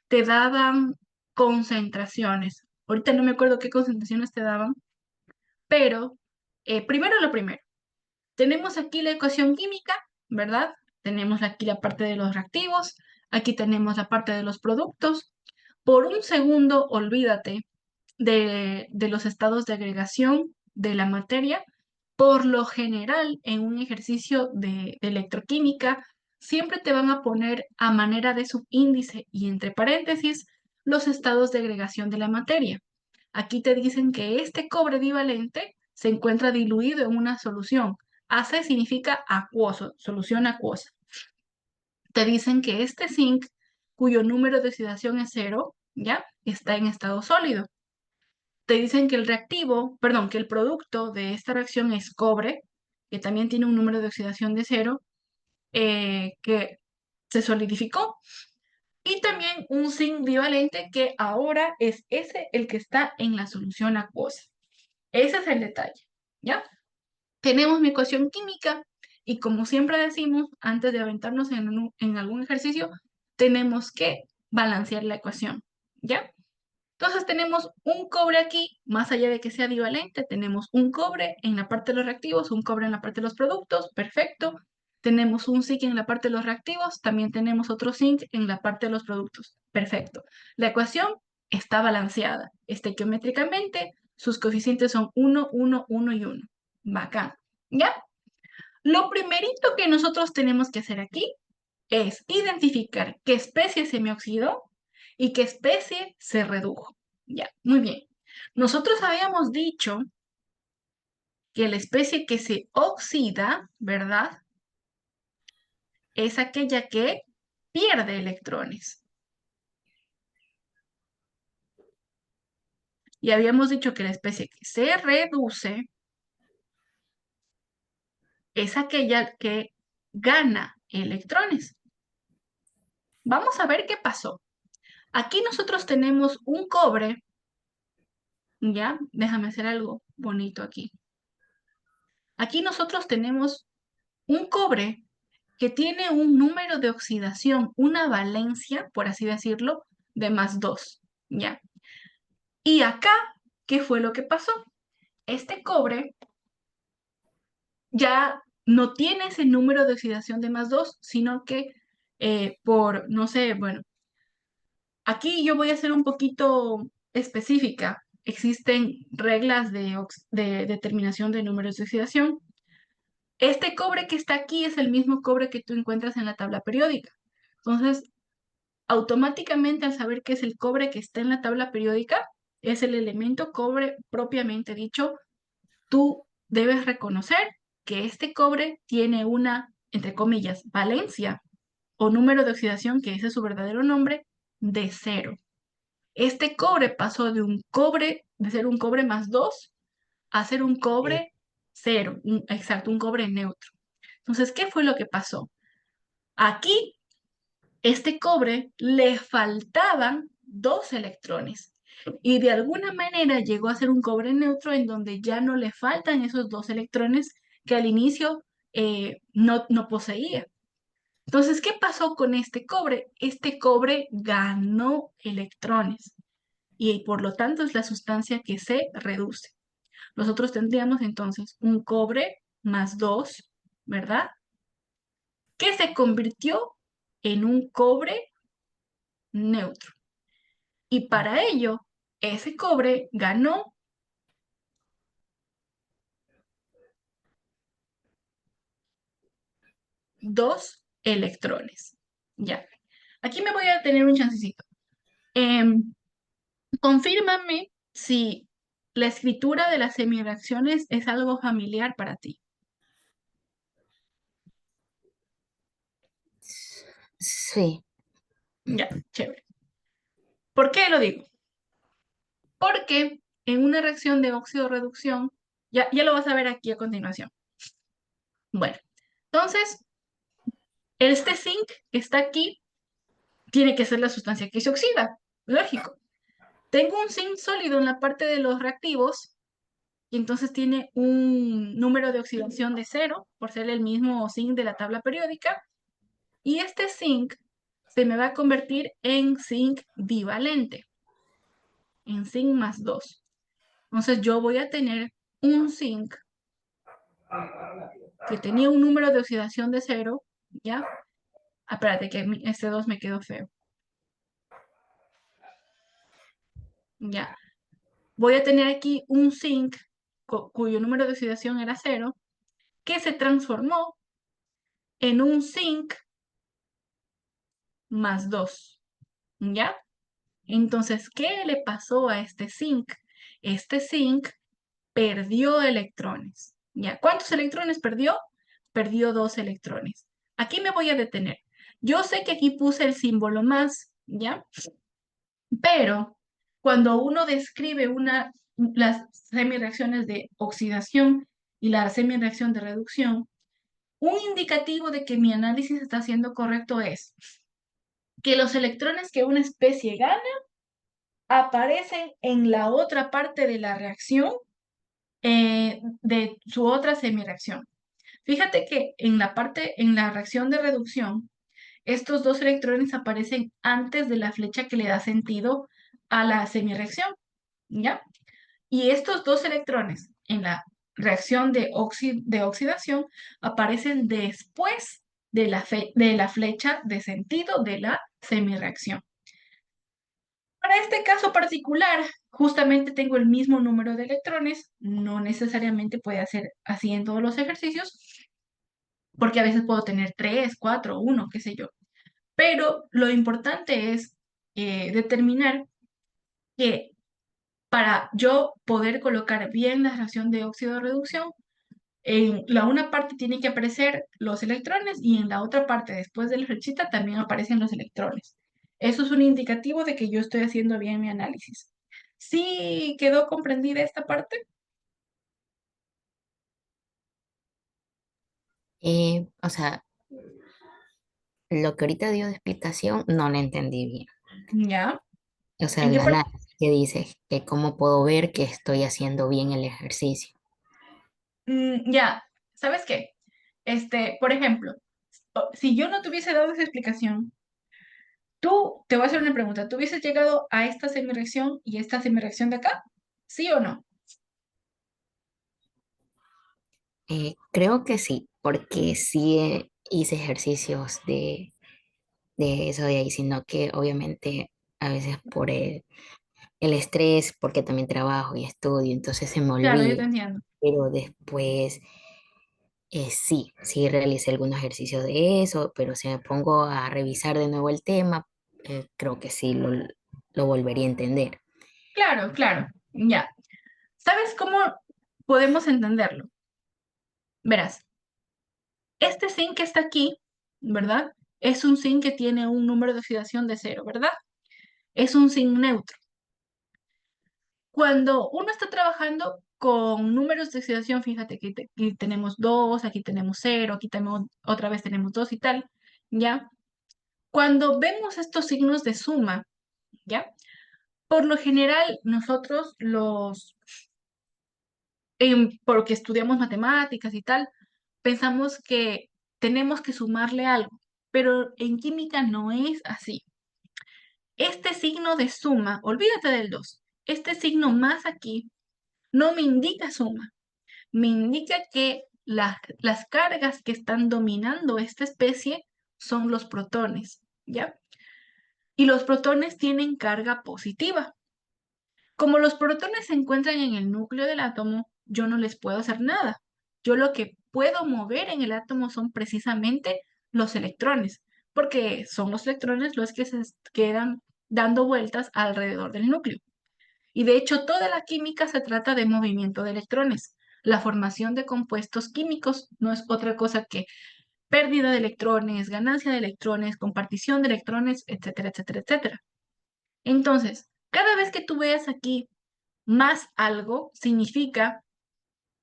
te daban concentraciones. Ahorita no me acuerdo qué concentraciones te daban, pero primero lo primero. Tenemos aquí la ecuación química, ¿verdad? Tenemos aquí la parte de los reactivos, aquí tenemos la parte de los productos. Por un segundo, olvídate de los estados de agregación de la materia. Por lo general, en un ejercicio de electroquímica, siempre te van a poner a manera de subíndice y entre paréntesis los estados de agregación de la materia. Aquí te dicen que este cobre divalente se encuentra diluido en una solución. AC significa acuoso, solución acuosa. Te dicen que este zinc, cuyo número de oxidación es 0, ¿ya? Está en estado sólido. Te dicen que el reactivo, perdón, que el producto de esta reacción es cobre, que también tiene un número de oxidación de 0, que se solidificó. Y también un zinc bivalente que ahora es ese el que está en la solución acuosa. Ese es el detalle, ¿ya? Tenemos mi ecuación química y como siempre decimos, antes de aventarnos en algún ejercicio, tenemos que balancear la ecuación, ¿ya? Entonces tenemos un cobre aquí, más allá de que sea divalente, tenemos un cobre en la parte de los reactivos, un cobre en la parte de los productos, perfecto. Tenemos un zinc en la parte de los reactivos, también tenemos otro zinc en la parte de los productos, perfecto. La ecuación está balanceada. Estequiométricamente, sus coeficientes son 1, 1, 1 y 1. Bacán, ¿ya? Lo primerito que nosotros tenemos que hacer aquí es identificar qué especie se me oxidó y qué especie se redujo. Ya, muy bien. Nosotros habíamos dicho que la especie que se oxida, ¿verdad? Es aquella que pierde electrones. Y habíamos dicho que la especie que se reduce es aquella que gana electrones. Vamos a ver qué pasó. Aquí nosotros tenemos un cobre, ¿ya? Déjame hacer algo bonito aquí. Aquí nosotros tenemos un cobre que tiene un número de oxidación, una valencia, por así decirlo, de +2, ¿ya? Y acá, ¿qué fue lo que pasó? Este cobre ya no tiene ese número de oxidación de +2, sino que no sé, bueno, aquí yo voy a ser un poquito específica. Existen reglas de determinación de números de oxidación. Este cobre que está aquí es el mismo cobre que tú encuentras en la tabla periódica. Entonces, automáticamente al saber que es el cobre que está en la tabla periódica, es el elemento cobre propiamente dicho, tú debes reconocer que este cobre tiene una, entre comillas, valencia o número de oxidación, que ese es su verdadero nombre, de 0. Este cobre pasó de ser un cobre +2 a ser un cobre 0, exacto, un cobre neutro. Entonces, ¿qué fue lo que pasó? Aquí, este cobre le faltaban 2 electrones y de alguna manera llegó a ser un cobre neutro en donde ya no le faltan esos 2 electrones que al inicio no poseía. Entonces, ¿qué pasó con este cobre? Este cobre ganó electrones y por lo tanto es la sustancia que se reduce. Nosotros tendríamos entonces un cobre +2, ¿verdad? Que se convirtió en un cobre neutro. Y para ello, ese cobre ganó 2 electrones. Ya. Aquí me voy a tener un chancecito. Confírmame si la escritura de las semireacciones es algo familiar para ti. Sí, Ya, chévere. ¿Por qué lo digo? Porque en una reacción de óxido-reducción, ya lo vas a ver aquí a continuación. Bueno, entonces, este zinc que está aquí tiene que ser la sustancia que se oxida. Lógico. Tengo un zinc sólido en la parte de los reactivos y entonces tiene un número de oxidación de 0 por ser el mismo zinc de la tabla periódica. Y este zinc se me va a convertir en zinc divalente, en zinc +2. Entonces yo voy a tener un zinc que tenía un número de oxidación de 0, ¿ya? Espérate que este 2 me quedó feo. Ya. Voy a tener aquí un zinc cuyo número de oxidación era 0, que se transformó en un zinc +2, ¿ya? Entonces, ¿qué le pasó a este zinc? Este zinc perdió electrones, ¿ya? ¿Cuántos electrones perdió? Perdió 2 electrones. Aquí me voy a detener. Yo sé que aquí puse el símbolo más, ¿ya? Pero cuando uno describe las semireacciones de oxidación y la semireacción de reducción, un indicativo de que mi análisis está siendo correcto es que los electrones que una especie gana aparecen en la otra parte de la reacción de su otra semireacción. Fíjate que en la reacción de reducción, estos dos electrones aparecen antes de la flecha que le da sentido a la semireacción, ¿ya? Y estos dos electrones en la reacción de oxidación aparecen después de la flecha de sentido de la semireacción. Para este caso particular, justamente tengo el mismo número de electrones, no necesariamente puede ser así en todos los ejercicios, porque a veces puedo tener 3, 4, 1, qué sé yo. Pero lo importante es determinar que para yo poder colocar bien la reacción de óxido de reducción, en la una parte tienen que aparecer los electrones y en la otra parte, después de la flechita, también aparecen los electrones. Eso es un indicativo de que yo estoy haciendo bien mi análisis. ¿Sí quedó comprendida esta parte? O sea, lo que ahorita dio de explicación no lo entendí bien. Ya. O sea, ¿En el qué parte? análisis que dice que cómo puedo ver que estoy haciendo bien el ejercicio. Ya. ¿Sabes qué? Por ejemplo, si yo no te hubiese dado esa explicación, tú, te voy a hacer una pregunta. ¿Tú hubieses llegado a esta semireacción y esta semireacción de acá? ¿Sí o no? Creo que sí, porque sí hice ejercicios de eso de ahí, sino que obviamente a veces por el estrés, porque también trabajo y estudio, entonces se me Claro, yo te olvida. entiendo. Pero después sí realicé algún ejercicio de eso, pero si me pongo a revisar de nuevo el tema, creo que sí lo volvería a entender. Claro, claro. Ya. ¿Sabes cómo podemos entenderlo? Verás, este zinc que está aquí, ¿verdad? Es un zinc que tiene un número de oxidación de cero, ¿verdad? Es un zinc neutro. Cuando uno está trabajando con números de oxidación, fíjate que aquí tenemos 2, aquí tenemos cero, aquí tenemos, otra vez tenemos 2 y tal, ¿ya? Cuando vemos estos signos de suma, ¿ya? Por lo general, nosotros porque estudiamos matemáticas y tal, pensamos que tenemos que sumarle algo, pero en química no es así. Este signo de suma, olvídate del 2. Este signo más aquí no me indica suma, me indica que las cargas que están dominando esta especie son los protones, ¿ya? Y los protones tienen carga positiva. Como los protones se encuentran en el núcleo del átomo, yo no les puedo hacer nada. Yo lo que puedo mover en el átomo son precisamente los electrones, porque son los electrones los que se quedan dando vueltas alrededor del núcleo. Y de hecho, toda la química se trata de movimiento de electrones. La formación de compuestos químicos no es otra cosa que pérdida de electrones, ganancia de electrones, compartición de electrones, etcétera, etcétera, etcétera. Entonces, cada vez que tú veas aquí más algo, significa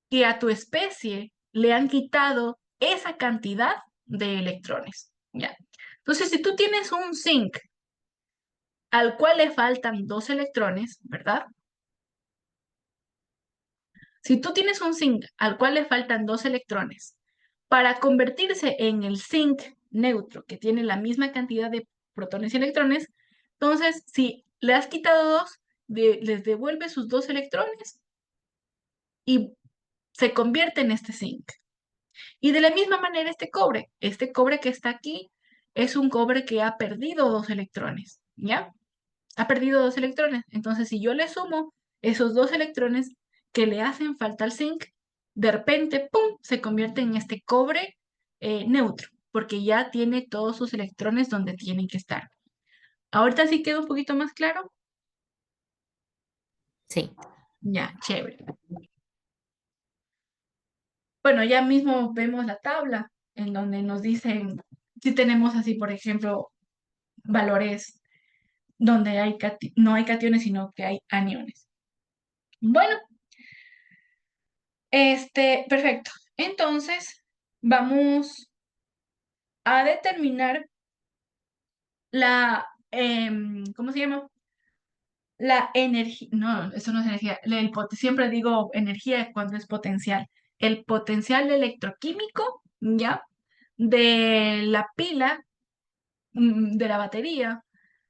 que a tu especie le han quitado esa cantidad de electrones. ¿Ya? Entonces, si tú tienes un zinc al cual le faltan dos electrones, ¿verdad? Si tú tienes un zinc al cual le faltan dos electrones, para convertirse en el zinc neutro, que tiene la misma cantidad de protones y electrones, entonces si le has quitado dos, les devuelve sus dos electrones y se convierte en este zinc. Y de la misma manera este cobre que está aquí, es un cobre que ha perdido dos electrones, ¿ya? Ha perdido dos electrones. Entonces, si yo le sumo esos dos electrones que le hacen falta al zinc, de repente, ¡pum!, se convierte en este cobre neutro, porque ya tiene todos sus electrones donde tienen que estar. Ahorita sí quedó un poquito más claro. Sí, Ya, chévere. Bueno, ya mismo vemos la tabla en donde nos dicen si tenemos así, por ejemplo, valores donde no hay cationes, sino que hay aniones. Bueno, perfecto. Entonces, vamos a determinar ¿cómo se llama? La energía, no, eso no es energía, siempre digo energía cuando es potencial. El potencial electroquímico, ¿ya? De la pila de la batería,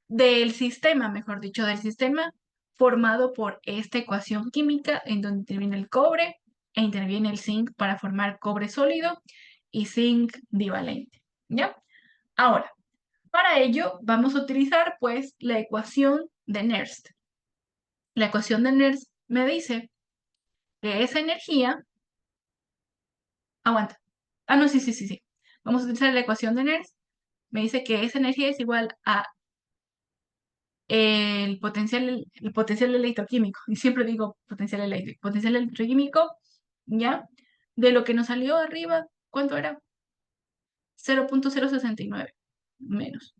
del sistema, mejor dicho, del sistema formado por esta ecuación química en donde interviene el cobre e interviene el zinc para formar cobre sólido y zinc divalente. ¿Ya? Ahora, para ello vamos a utilizar pues la ecuación de Nernst. La ecuación de Nernst me dice que esa energía, aguanta, no, sí, sí, sí, sí. Vamos a utilizar la ecuación de Nernst, me dice que esa energía es igual a el potencial electroquímico, y siempre digo potencial electroquímico, ¿ya? De lo que nos salió arriba, ¿cuánto era? 0,069 menos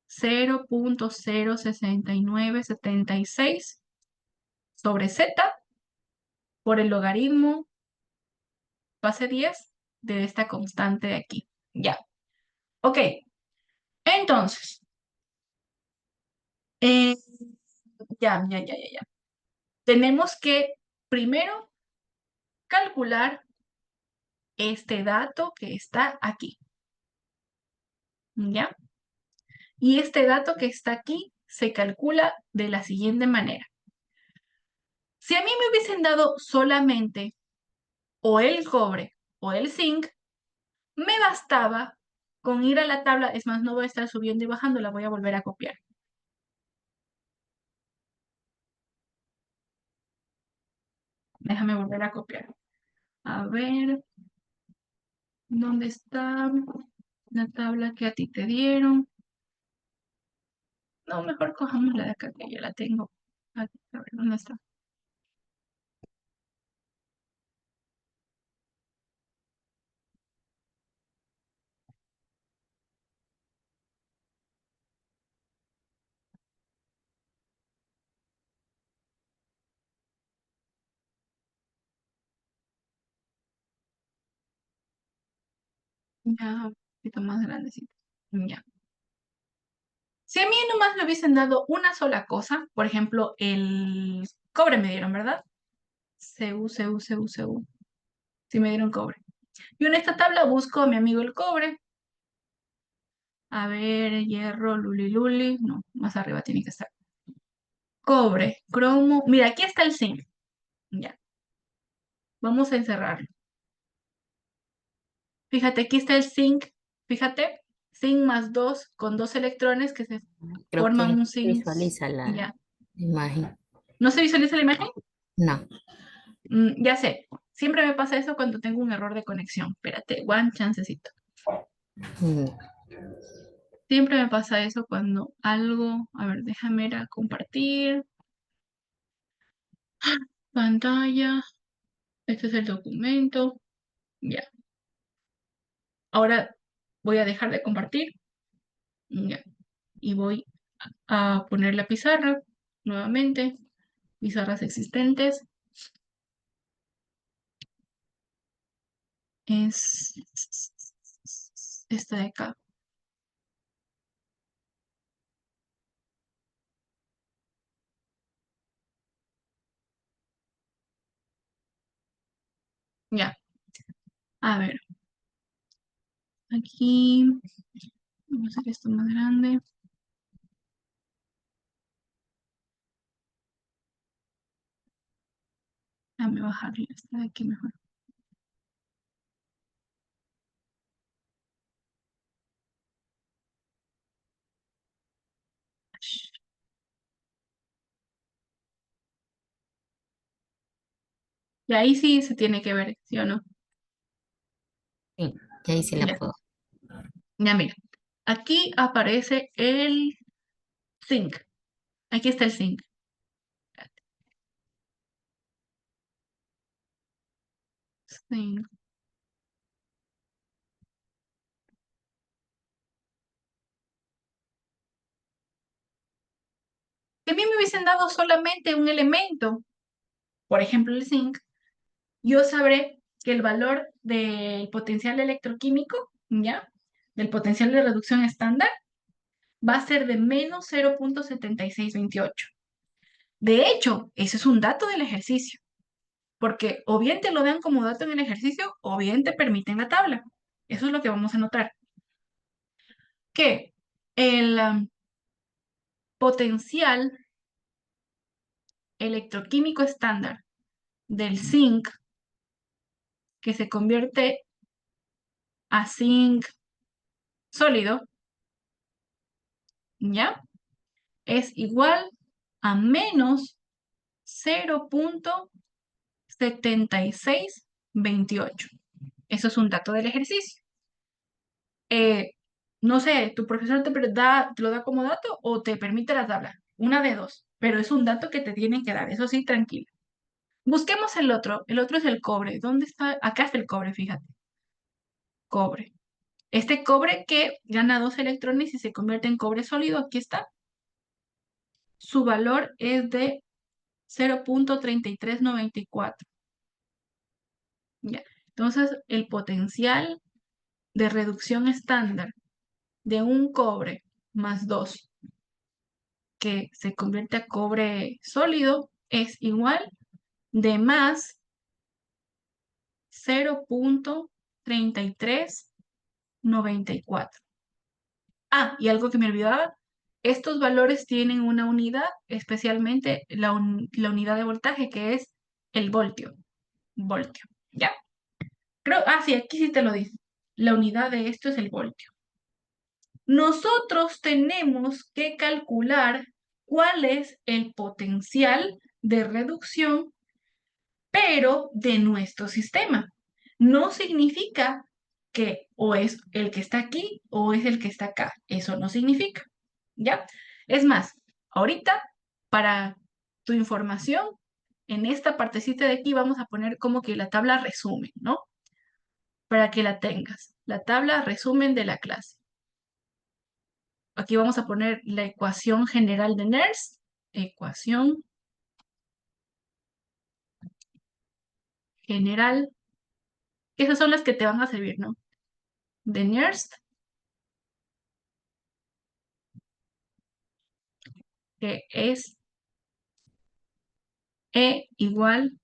0,06976 sobre z por el logaritmo base 10 de esta constante de aquí. Ya. Ok. Entonces, eh, ya. Tenemos que primero calcular este dato que está aquí. ¿Ya? Y este dato que está aquí se calcula de la siguiente manera. Si a mí me hubiesen dado solamente o el cobre o el zinc, me bastaba con ir a la tabla, es más, no voy a estar subiendo y bajando, la voy a volver a copiar. Déjame volver a copiar. A ver, ¿dónde está la tabla que a ti te dieron? No, mejor cojamos la de acá que ya la tengo. A ver, ¿dónde está? Ya, un poquito más grandecito. Ya. Si a mí nomás me hubiesen dado una sola cosa, por ejemplo, el cobre me dieron, ¿verdad? CU. Sí me dieron cobre. Yo en esta tabla busco a mi amigo el cobre. A ver, hierro, luli. No, más arriba tiene que estar. Cobre, cromo. Mira, aquí está el zinc. Ya, vamos a encerrarlo. Fíjate, aquí está el zinc. Fíjate, zinc más 2 con 2 electrones que se Creo forman que un zinc. visualiza la Ya. imagen. ¿No se visualiza la imagen? No. Ya sé. Siempre me pasa eso cuando tengo un error de conexión. Espérate, one chancecito. Mm, Siempre me pasa eso cuando algo. A ver, déjame ir a compartir. Pantalla. Este es el documento. Ya. Ahora voy a dejar de compartir. Ya. Y voy a poner la pizarra nuevamente. Pizarras existentes. Es esta de acá. Ya. A ver. Aquí. Vamos a hacer esto más grande. Déjame bajarle esta de aquí mejor. Y ahí sí se tiene que ver, ¿sí o no? sí, y ahí sí la Ya. puedo. Ya mira. Aquí aparece el zinc. Aquí está el zinc. Zinc. Si a mí me hubiesen dado solamente un elemento, por ejemplo el zinc, yo sabré que el valor del potencial electroquímico, ¿ya? Del potencial de reducción estándar, va a ser de menos 0,7628. De hecho, ese es un dato del ejercicio, porque o bien te lo dan como dato en el ejercicio, o bien te permiten la tabla. Eso es lo que vamos a notar. ¿Qué? El potencial electroquímico estándar del zinc que se convierte a zinc sólido, ¿ya? Es igual a menos 0,7628. Eso es un dato del ejercicio. Eh, no sé, ¿tu profesor te lo da como dato o te permite la tabla? Una de dos, pero es un dato que te tienen que dar, eso sí, tranquilo. Busquemos el otro es el cobre. ¿Dónde está? Acá está el cobre, fíjate. Cobre. Este cobre que gana 2 electrones y se convierte en cobre sólido, aquí está. Su valor es de 0,3394. Ya. Entonces, el potencial de reducción estándar de un cobre más 2 que se convierte a cobre sólido es igual de más 0,3394. Ah, y algo que me olvidaba, estos valores tienen una unidad, especialmente la unidad de voltaje, que es el voltio. Voltio, ¿ya? Sí, aquí sí te lo dice. La unidad de esto es el voltio. Nosotros tenemos que calcular cuál es el potencial de reducción, pero de nuestro sistema. No significa que o es el que está aquí o es el que está acá. Eso no significa, ¿ya? Es más, ahorita, para tu información, en esta partecita de aquí vamos a poner como que la tabla resumen, ¿no? Para que la tengas. La tabla resumen de la clase. Aquí vamos a poner la ecuación general de Nernst. Ecuación general. Esas son las que te van a servir, ¿no? De Nernst, que es E igual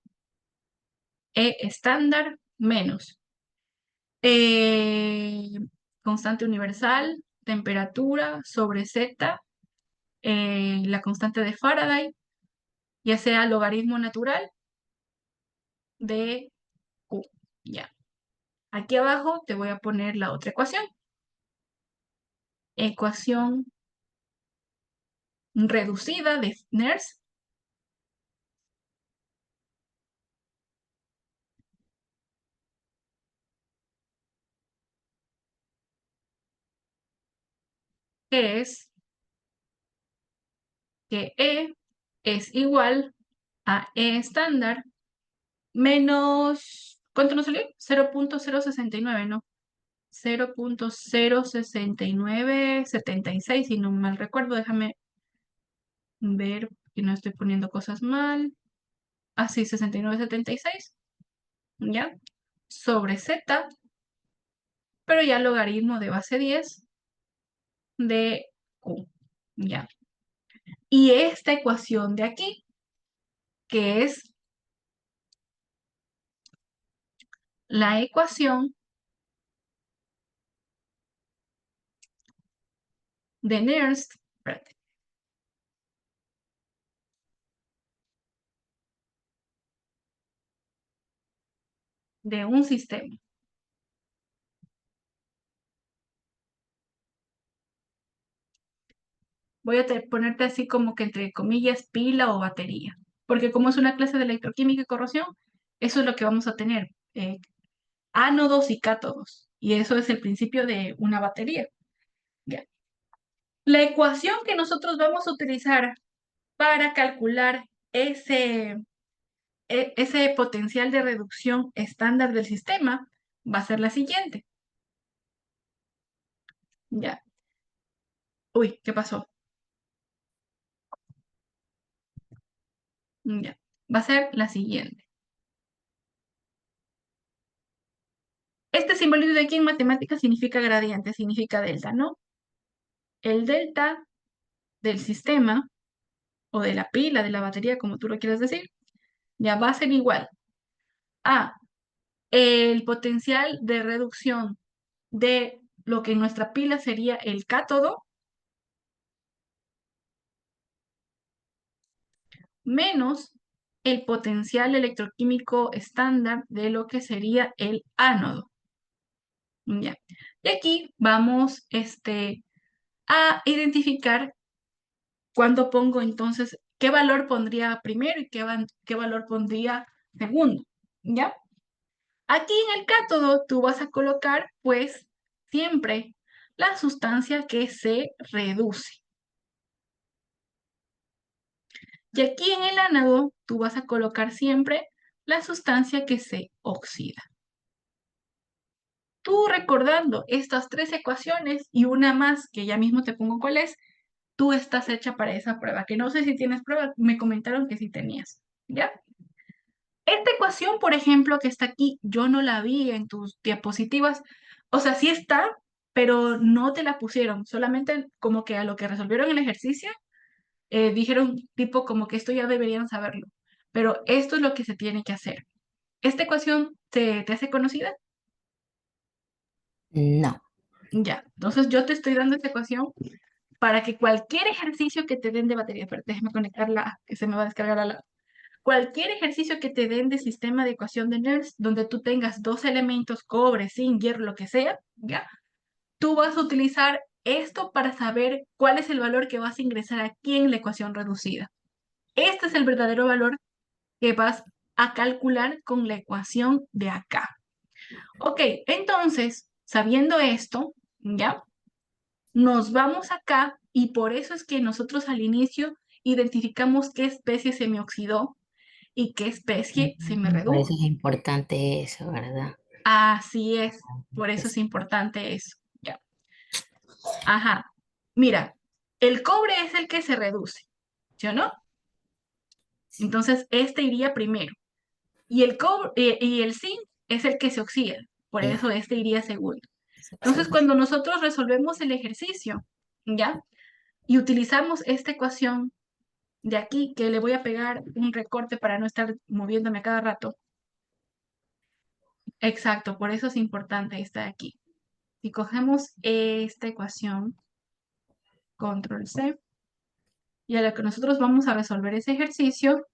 E estándar menos eh, constante universal, temperatura sobre Z, la constante de Faraday, ya sea logaritmo natural de Q. Ya. Aquí abajo te voy a poner la otra ecuación. Ecuación reducida de Nernst, que es que E es igual a E estándar menos, ¿cuánto nos salió? 0,069, ¿no? 0,06976, si no mal recuerdo, déjame ver que no estoy poniendo cosas mal. Así, 6976, ¿ya? Sobre Z, pero ya logaritmo de base 10 de Q, ¿ya? Y esta ecuación de aquí, que es la ecuación de Nernst, espérate, de un sistema. Voy a ponerte así como que entre comillas pila o batería, porque como es una clase de electroquímica y corrosión, eso es lo que vamos a tener, ánodos y cátodos, y eso es el principio de una batería. Ya. La ecuación que nosotros vamos a utilizar para calcular ese potencial de reducción estándar del sistema va a ser la siguiente. Ya. Uy, ¿qué pasó? Ya. Va a ser la siguiente. Este simbolito de aquí en matemáticas significa gradiente, significa delta, ¿no? El delta del sistema o de la pila, de la batería, como tú lo quieras decir, ya va a ser igual a el potencial de reducción de lo que en nuestra pila sería el cátodo menos el potencial electroquímico estándar de lo que sería el ánodo. Ya. Y aquí vamos a identificar cuándo pongo entonces, qué valor pondría primero y qué valor pondría segundo. ¿Ya? Aquí en el cátodo tú vas a colocar, pues, siempre la sustancia que se reduce. Y aquí en el ánodo tú vas a colocar siempre la sustancia que se oxida. Tú recordando estas tres ecuaciones y una más que ya mismo te pongo cuál es, tú estás hecha para esa prueba, que no sé si tienes prueba, me comentaron que sí tenías, ¿ya? Esta ecuación, por ejemplo, que está aquí, yo no la vi en tus diapositivas, o sea, sí está, pero no te la pusieron, solamente como que a lo que resolvieron el ejercicio, dijeron tipo como que esto ya deberían saberlo, pero esto es lo que se tiene que hacer. ¿Esta ecuación te hace conocida? No. Ya, entonces yo te estoy dando esta ecuación para que cualquier ejercicio que te den de batería, pero déjame conectarla, que se me va a descargar a la... Cualquier ejercicio que te den de sistema de ecuación de NERSC, donde tú tengas dos elementos, cobre, zinc, hierro, lo que sea, ¿ya? Tú vas a utilizar esto para saber cuál es el valor que vas a ingresar aquí en la ecuación reducida. Este es el verdadero valor que vas a calcular con la ecuación de acá. Ok, entonces, sabiendo esto, ¿ya? Nos vamos acá y por eso es que nosotros al inicio identificamos qué especie se me oxidó y qué especie se me Por eso redujo. es importante eso, ¿verdad? Así es, por eso es Es- importante eso. Ya. Ajá. Mira, el cobre es el que se reduce, ¿sí o no? Entonces, este iría primero. Y el cobre, y el zinc es el que se oxida, por sí, eso este iría segundo. Entonces, sí. cuando nosotros resolvemos el ejercicio, ¿ya? Y utilizamos esta ecuación de aquí, que le voy a pegar un recorte para no estar moviéndome a cada rato. Exacto, por eso es importante esta de aquí. Si cogemos esta ecuación, control C, y a lo que nosotros vamos a resolver ese ejercicio,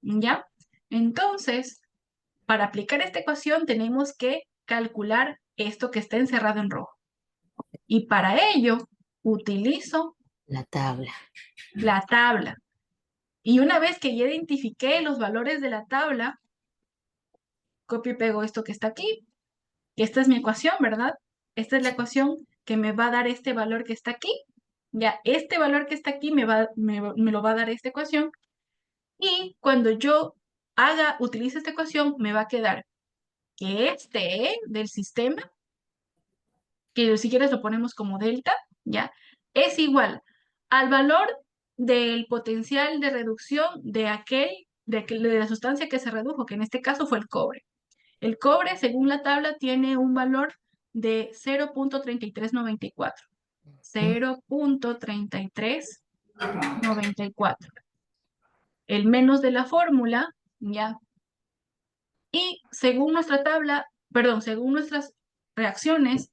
¿ya? Entonces, para aplicar esta ecuación tenemos que calcular esto que está encerrado en rojo. Y para ello utilizo La tabla. la tabla. Y una vez que ya identifiqué los valores de la tabla, copio y pego esto que está aquí. Y esta es mi ecuación, ¿verdad? Esta es la ecuación que me va a dar este valor que está aquí. Ya, este valor que está aquí me lo va a dar esta ecuación. Y cuando yo utilice esta ecuación, me va a quedar que este del sistema, que si quieres lo ponemos como delta, ¿ya? Es igual al valor del potencial de reducción de la sustancia que se redujo, que en este caso fue el cobre. El cobre, según la tabla, tiene un valor de 0.3394. 0.3394. El menos de la fórmula, ¿ya? Y según nuestra tabla, perdón, según nuestras reacciones,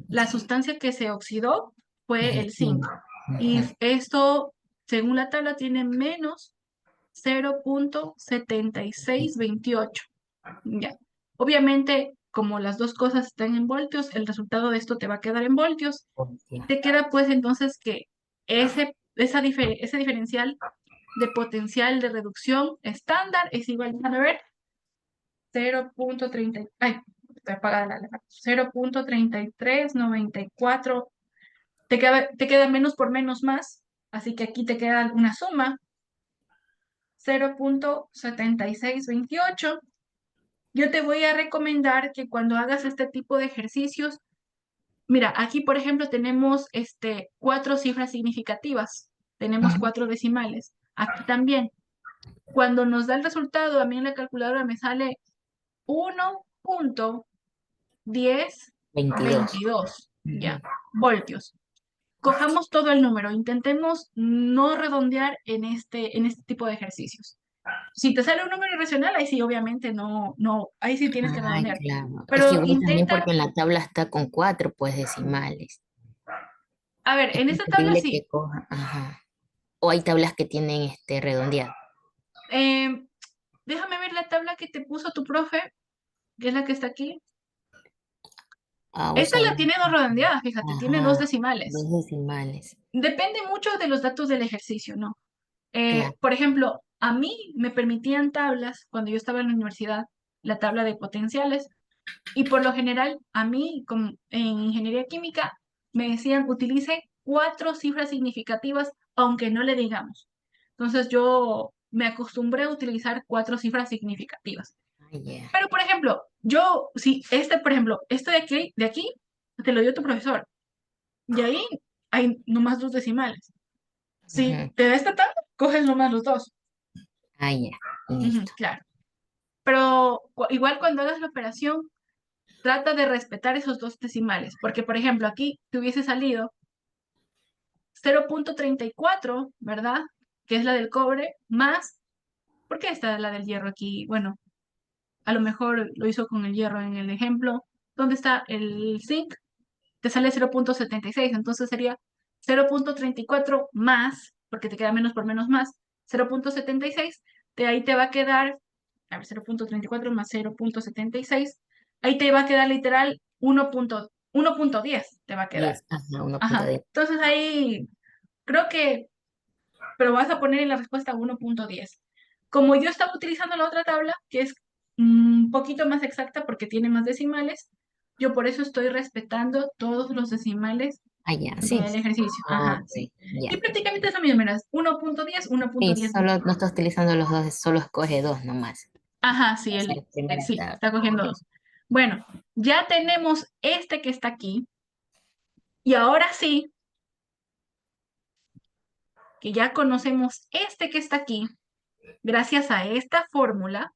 la sustancia que se oxidó Es fue el el zinc. zinc. Y Ujú. esto, según la tabla, tiene menos 0.7628. Ya. Obviamente, como las dos cosas están en voltios, el resultado de esto te va a quedar en voltios. Hostia. Te queda pues entonces que ese diferencial de potencial de reducción estándar es igual, a ver, 0.30, ay, estoy apagada la 0.3394. Te queda menos por menos más, así que aquí te queda una suma, 0.7628. Yo te voy a recomendar que cuando hagas este tipo de ejercicios, mira, aquí por ejemplo tenemos cuatro cifras significativas, tenemos cuatro decimales. Aquí también. Cuando nos da el resultado, a mí en la calculadora me sale 22. 1.1022, Ujú. ya, voltios. Cojamos todo el número, intentemos no redondear en este tipo de ejercicios. Si te sale un número irracional, ahí sí, obviamente no, no, ahí sí tienes que Ay, redondear. claro. Es que Pero igual también intenta, porque en la tabla está con cuatro, pues decimales. a ver, Es en esta tabla preferible sí. que coja. Ajá. O hay tablas que tienen redondeado. Em, Déjame ver la tabla que te puso tu profe, que es la que está aquí. Ah, o Esta sea, la tiene dos redondeadas, fíjate, tiene dos ajá, decimales. dos decimales. Depende mucho de los datos del ejercicio, ¿no? Claro. Por ejemplo, a mí me permitían tablas cuando yo estaba en la universidad, la tabla de potenciales, y por lo general, a mí en ingeniería química me decían utilice cuatro cifras significativas, aunque no le digamos. Entonces yo me acostumbré a utilizar cuatro cifras significativas. Ah, ya. Pero, por ejemplo, yo, si este, por ejemplo, este de aquí, te lo dio tu profesor, y ahí hay nomás dos decimales. Si Ujú. te da esta tabla, coges nomás los dos. Ah, ya. Ujú, Listo. claro. Pero igual cuando hagas la operación, trata de respetar esos dos decimales, porque, por ejemplo, aquí te hubiese salido 0,34, ¿verdad? Que es la del cobre, más, ¿por qué está la del hierro aquí? Bueno, a lo mejor lo hizo con el hierro en el ejemplo. ¿Dónde está el zinc? Te sale 0,76, entonces sería 0,34 más, porque te queda menos por menos más, 0,76, de ahí te va a quedar, a ver, 0,34 más 0,76, ahí te va a quedar literal 1,10 te va a quedar. 10, ajá, uno punto Ajá, diez. entonces ahí creo que, pero vas a poner en la respuesta 1,10. Como yo estaba utilizando la otra tabla, que es un poquito más exacta porque tiene más decimales, yo por eso estoy respetando todos los decimales Ah, ya, sí. del ejercicio. Ajá, Ok, sí. Y ya. prácticamente es lo mismo, verás, 1,10, Sí, 1,10. solo no está utilizando los dos, solo escoge dos nomás. Ajá, sí, Esa es la primera sí, tabla. está cogiendo dos. Bueno, ya tenemos este que está aquí. Y ahora sí, que ya conocemos este que está aquí, gracias a esta fórmula,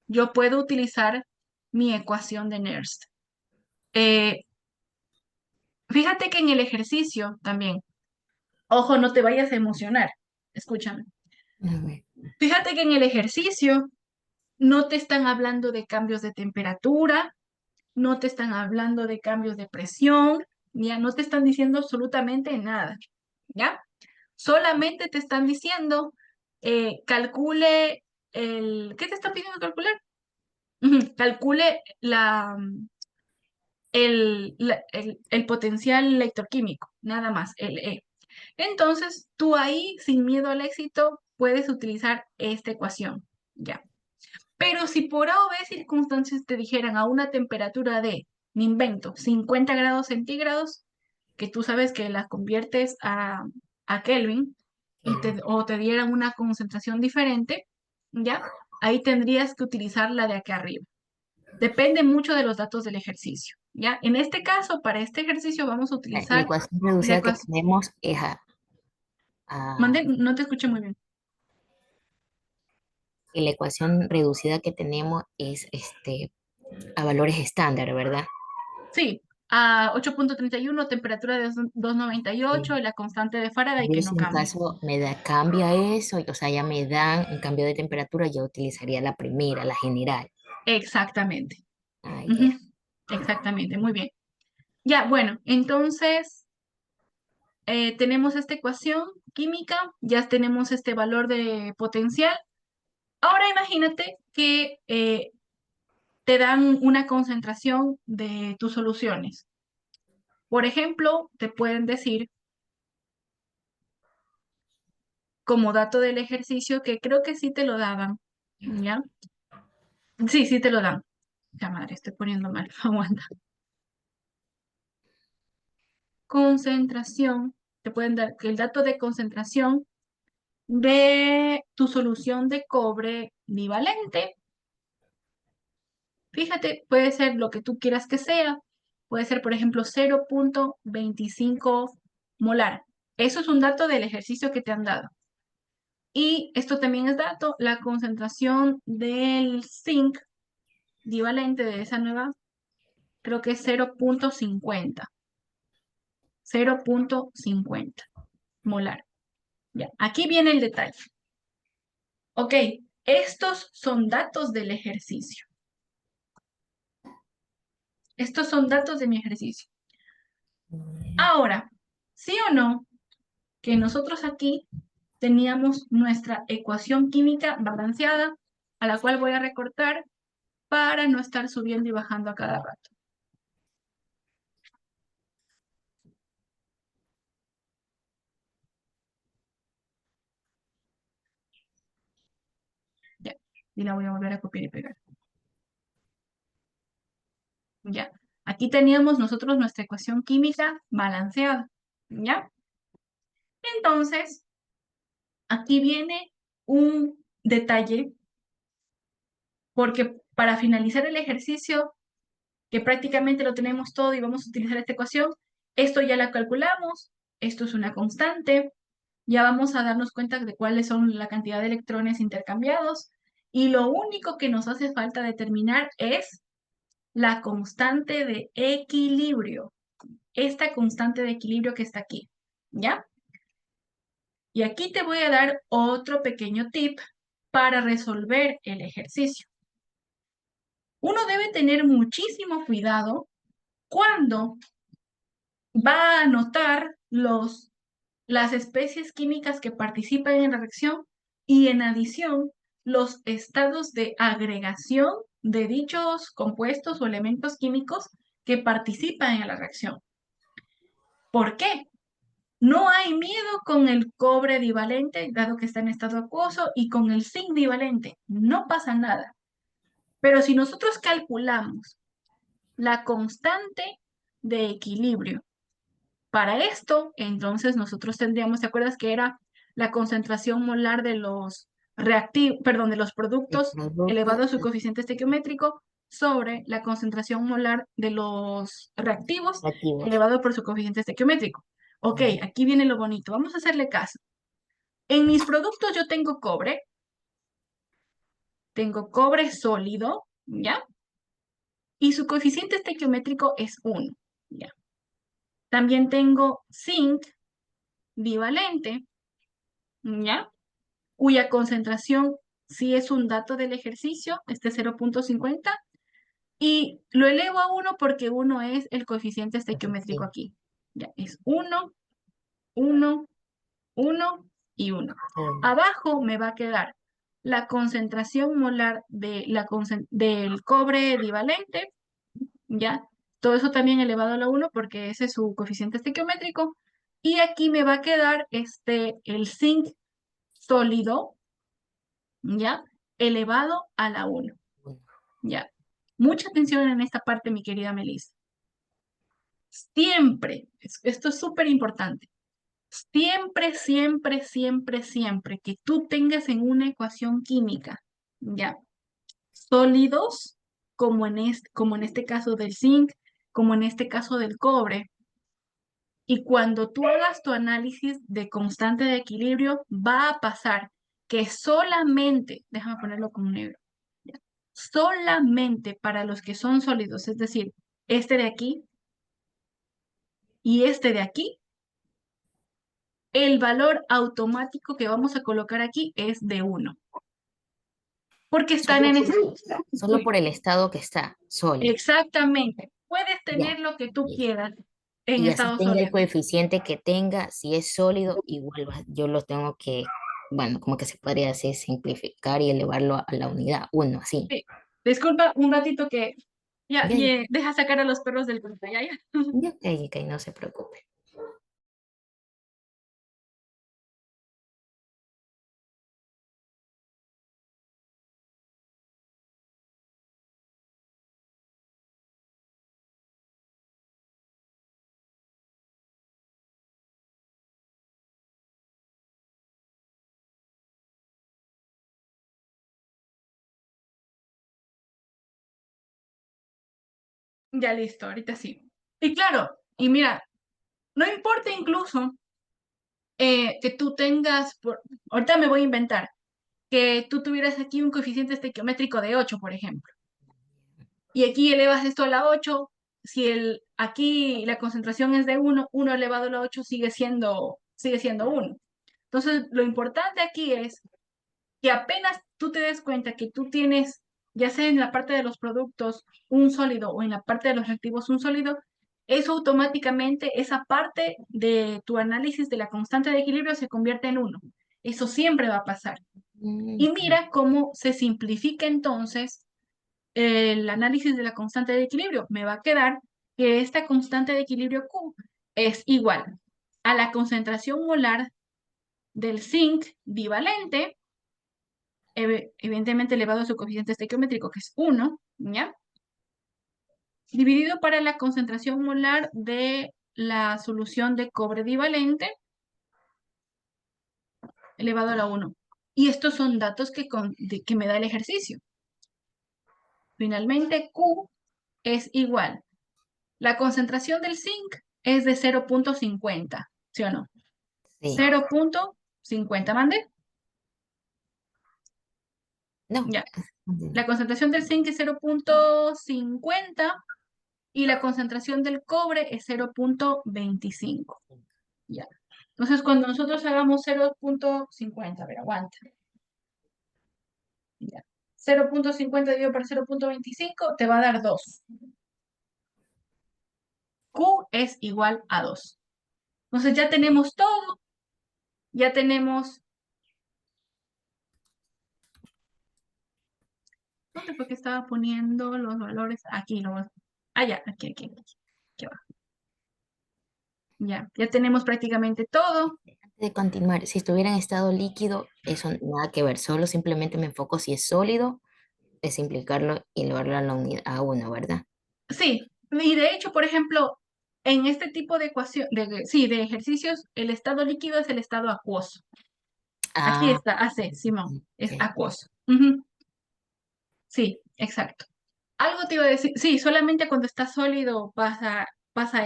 yo puedo utilizar mi ecuación de Nernst. Eh, Fíjate que en el ejercicio también, ojo, no te vayas a emocionar, escúchame. A ver. Fíjate que en el ejercicio no te están hablando de cambios de temperatura, no te están hablando de cambios de presión, ya no te están diciendo absolutamente nada, ¿ya? Solamente te están diciendo, calcule ¿qué te está pidiendo calcular? Ujú, calcule el potencial electroquímico, nada más, el E. Entonces, tú ahí, sin miedo al éxito, puedes utilizar esta ecuación, ¿ya? Pero si por A o B circunstancias te dijeran a una temperatura de, me invento, 50 grados centígrados, que tú sabes que la conviertes a Kelvin, o te dieran una concentración diferente, ¿ya? Ahí tendrías que utilizar la de acá arriba. Depende mucho de los datos del ejercicio, ¿ya? En este caso, para este ejercicio vamos a La utilizar ecuación la reducida que ecuación. tenemos es Mande, a- no te escuché muy bien. que la ecuación reducida que tenemos es a valores estándar, ¿verdad? Sí, a 8,31, temperatura de 2,98 Sí. y la constante de Faraday que Yo no si en cambia. caso cambia eso, o sea, ya me dan un cambio de temperatura, yo utilizaría la primera, la general. Exactamente. Ah, ya. Ujú, exactamente, muy bien. Ya, bueno, entonces tenemos esta ecuación química, ya tenemos este valor de potencial. Ahora imagínate que te dan una concentración de tus soluciones. Por ejemplo, te pueden decir como dato del ejercicio que creo que sí te lo daban, ¿ya? Sí, sí te lo dan. Ya madre, estoy poniendo mal, aguanta. Concentración, te pueden dar el dato de concentración de tu solución de cobre bivalente. Fíjate, puede ser lo que tú quieras que sea. Puede ser, por ejemplo, 0,25 molar. Eso es un dato del ejercicio que te han dado. Y esto también es dato, la concentración del zinc bivalente de esa nueva, creo que es 0,50. 0,50 molar. Ya, aquí viene el detalle. Ok, estos son datos del ejercicio. Estos son datos de mi ejercicio. Ahora, ¿sí o no? Que nosotros aquí teníamos nuestra ecuación química balanceada, a la cual voy a recortar para no estar subiendo y bajando a cada rato. Ya, y la voy a volver a copiar y pegar. Ya, aquí teníamos nosotros nuestra ecuación química balanceada. ¿Ya? Entonces, aquí viene un detalle, porque para finalizar el ejercicio, que prácticamente lo tenemos todo y vamos a utilizar esta ecuación, esto ya la calculamos, esto es una constante, ya vamos a darnos cuenta de cuáles son la cantidad de electrones intercambiados, y lo único que nos hace falta determinar es la constante de equilibrio, esta constante de equilibrio que está aquí, ¿ya? Y aquí te voy a dar otro pequeño tip para resolver el ejercicio. Uno debe tener muchísimo cuidado cuando va a anotar las especies químicas que participan en la reacción y en adición los estados de agregación de dichos compuestos o elementos químicos que participan en la reacción. ¿Por qué? No hay miedo con el cobre divalente, dado que está en estado acuoso, y con el zinc divalente. No pasa nada. Pero si nosotros calculamos la constante de equilibrio para esto, entonces nosotros tendríamos, ¿te acuerdas que era la concentración molar de los reactivos, perdón, de los El productos elevado producto a su coeficiente estequiométrico sobre la concentración molar de los reactivos activos. elevado por su coeficiente estequiométrico? Ok, aquí viene lo bonito. Vamos a hacerle caso. En mis productos yo tengo cobre sólido, ¿ya? Y su coeficiente estequiométrico es 1, ¿ya? También tengo zinc bivalente, ¿ya? Cuya concentración sí es un dato del ejercicio, este 0,50, y lo elevo a 1 porque 1 es el coeficiente estequiométrico Sí. aquí. Ya, es 1, 1, 1 y 1. Abajo me va a quedar la concentración molar del cobre divalente, ¿ya? Todo eso también elevado a la 1 porque ese es su coeficiente estequiométrico. Y aquí me va a quedar el zinc sólido, ¿ya? Elevado a la 1, ¿ya? Mucha atención en esta parte, mi querida Melissa. Siempre, esto es súper importante, siempre, siempre, siempre, siempre que tú tengas en una ecuación química, ¿ya? Sólidos, como en este caso del zinc, como en este caso del cobre, y cuando tú hagas tu análisis de constante de equilibrio, va a pasar que solamente, déjame ponerlo con negro, ¿ya? Solamente para los que son sólidos, es decir, este de aquí y este de aquí, el valor automático que vamos a colocar aquí es de 1, porque están Solo en por, ese... solo por el estado que está sólido. Exactamente. Puedes Ya. tener lo que tú Y, quieras en y así estado tenga el sólido. coeficiente que tenga, si es sólido, igual yo lo tengo que, bueno, como que se podría hacer simplificar y elevarlo a la unidad uno, así. Sí. Disculpa un ratito que ya, Ya, ya, deja sacar a los perros del cuarto, ya, ya. ya, ok, ok, no se preocupe. Ya listo, ahorita sí. Y claro, y mira, no importa incluso que tú tengas, ahorita me voy a inventar, que tú tuvieras aquí un coeficiente estequiométrico de 8, por ejemplo, y aquí elevas esto a la 8, si aquí la concentración es de 1, 1 elevado a la 8 sigue siendo 1. Entonces, lo importante aquí es que apenas tú te des cuenta que tú tienes, ya sea en la parte de los productos, un sólido o en la parte de los reactivos un sólido, eso automáticamente, esa parte de tu análisis de la constante de equilibrio se convierte en 1. Eso siempre va a pasar. Y Ok. mira cómo se simplifica entonces el análisis de la constante de equilibrio. Me va a quedar que esta constante de equilibrio Q es igual a la concentración molar del zinc bivalente, evidentemente elevado a su coeficiente estequiométrico, que es 1, ¿ya? Dividido para la concentración molar de la solución de cobre divalente, elevado a la 1. Y estos son datos que me da el ejercicio. Finalmente, Q es igual. La concentración del zinc es de 0,50, ¿sí o no? Sí. 0,50, ¿mande? No. Ya. La Continúa. concentración del zinc es 0,50 y la concentración del cobre es 0,25. Ya. Entonces, cuando nosotros hagamos 0,50, a ver, aguanta. Ya. 0,50 dividido por 0,25 te va a dar 2. Q es igual a 2. Entonces ya tenemos todo, ya tenemos... ¿Dónde fue que estaba poniendo los valores? Aquí, ya, aquí va. Ya tenemos prácticamente todo. Antes de continuar, si estuviera en estado líquido, eso nada que ver, solo simplemente me enfoco si es sólido, es implicarlo y elevarlo a la unidad a uno, ¿verdad? Sí, y de hecho, por ejemplo, en este tipo de ecuación, sí, de ejercicios, el estado líquido es el estado acuoso. Aquí Ah, está, AC, Simón, es ok. acuoso. Ujú. Sí, exacto. Algo te iba a decir, sí, solamente cuando está sólido pasa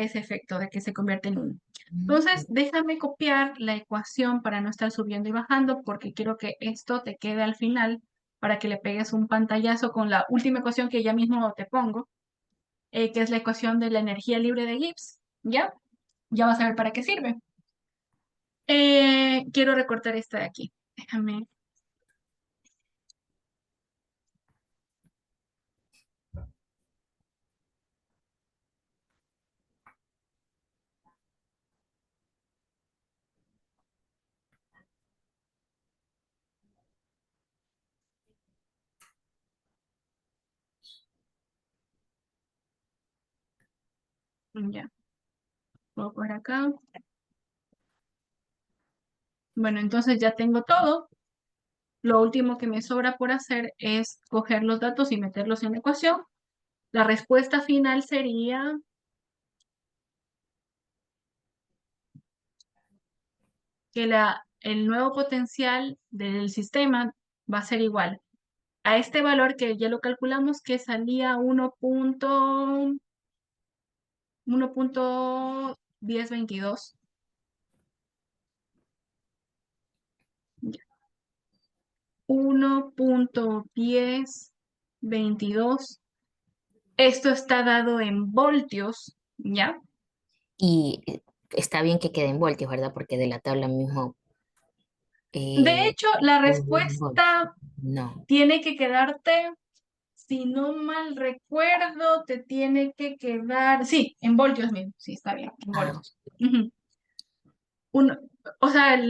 ese efecto de que se convierte en uno. Entonces, déjame copiar la ecuación para no estar subiendo y bajando, porque quiero que esto te quede al final para que le pegues un pantallazo con la última ecuación que ya mismo te pongo, que es la ecuación de la energía libre de Gibbs. ¿Ya? Ya vas a ver para qué sirve. Quiero recortar esta de aquí. Déjame. Ya, voy por acá. Bueno, entonces ya tengo todo. Lo último que me sobra por hacer es coger los datos y meterlos en la ecuación. La respuesta final sería que el nuevo potencial del sistema va a ser igual a este valor que ya lo calculamos, que salía 1,1022. 1,1022. Esto está dado en voltios, ¿ya? Y está bien que quede en voltios, ¿verdad? Porque de la tabla mismo, De eh, hecho, la en voltios. respuesta No. tiene que quedarte, si no mal recuerdo, te tiene que quedar, sí, en voltios mismo, sí, está bien, en Ah, voltios. Ujú. Uno, o sea,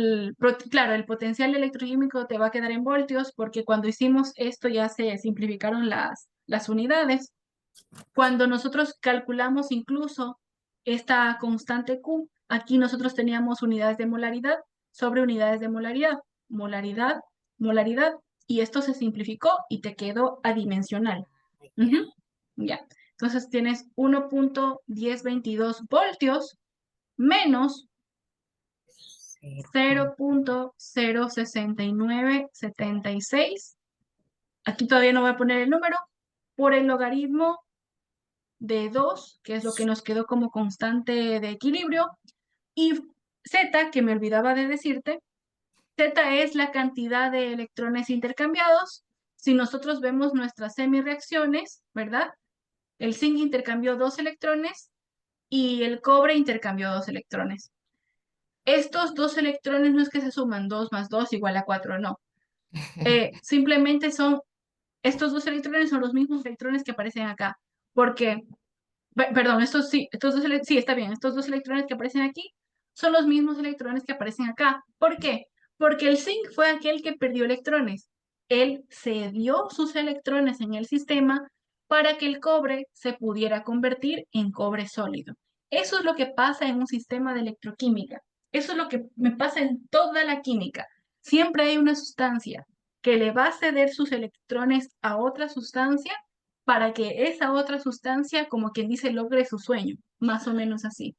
claro, el potencial electroquímico te va a quedar en voltios porque cuando hicimos esto ya se simplificaron las unidades. Cuando nosotros calculamos incluso esta constante Q, aquí nosotros teníamos unidades de molaridad sobre unidades de molaridad, molaridad, molaridad, y esto se simplificó y te quedó adimensional. ya. Ujú. Ya. Entonces tienes 1,1022 voltios menos Cero cero punto. punto cero sesenta y nueve setenta y seis. Aquí todavía no voy a poner el número, por el logaritmo de 2, que es lo que nos quedó como constante de equilibrio, y Z, que me olvidaba de decirte, Z es la cantidad de electrones intercambiados. Si nosotros vemos nuestras semireacciones, ¿verdad? El zinc intercambió 2 electrones y el cobre intercambió 2 electrones. Estos 2 electrones no es que se suman 2 más 2 igual a 4, no. Simplemente estos 2 electrones son los mismos electrones que aparecen acá, porque perdón, sí, está bien. Estos 2 electrones que aparecen aquí son los mismos electrones que aparecen acá. ¿Por qué? Porque el zinc fue aquel que perdió electrones. Él cedió sus electrones en el sistema para que el cobre se pudiera convertir en cobre sólido. Eso es lo que pasa en un sistema de electroquímica. Eso es lo que me pasa en toda la química. Siempre hay una sustancia que le va a ceder sus electrones a otra sustancia para que esa otra sustancia, como quien dice, logre su sueño, más o menos así.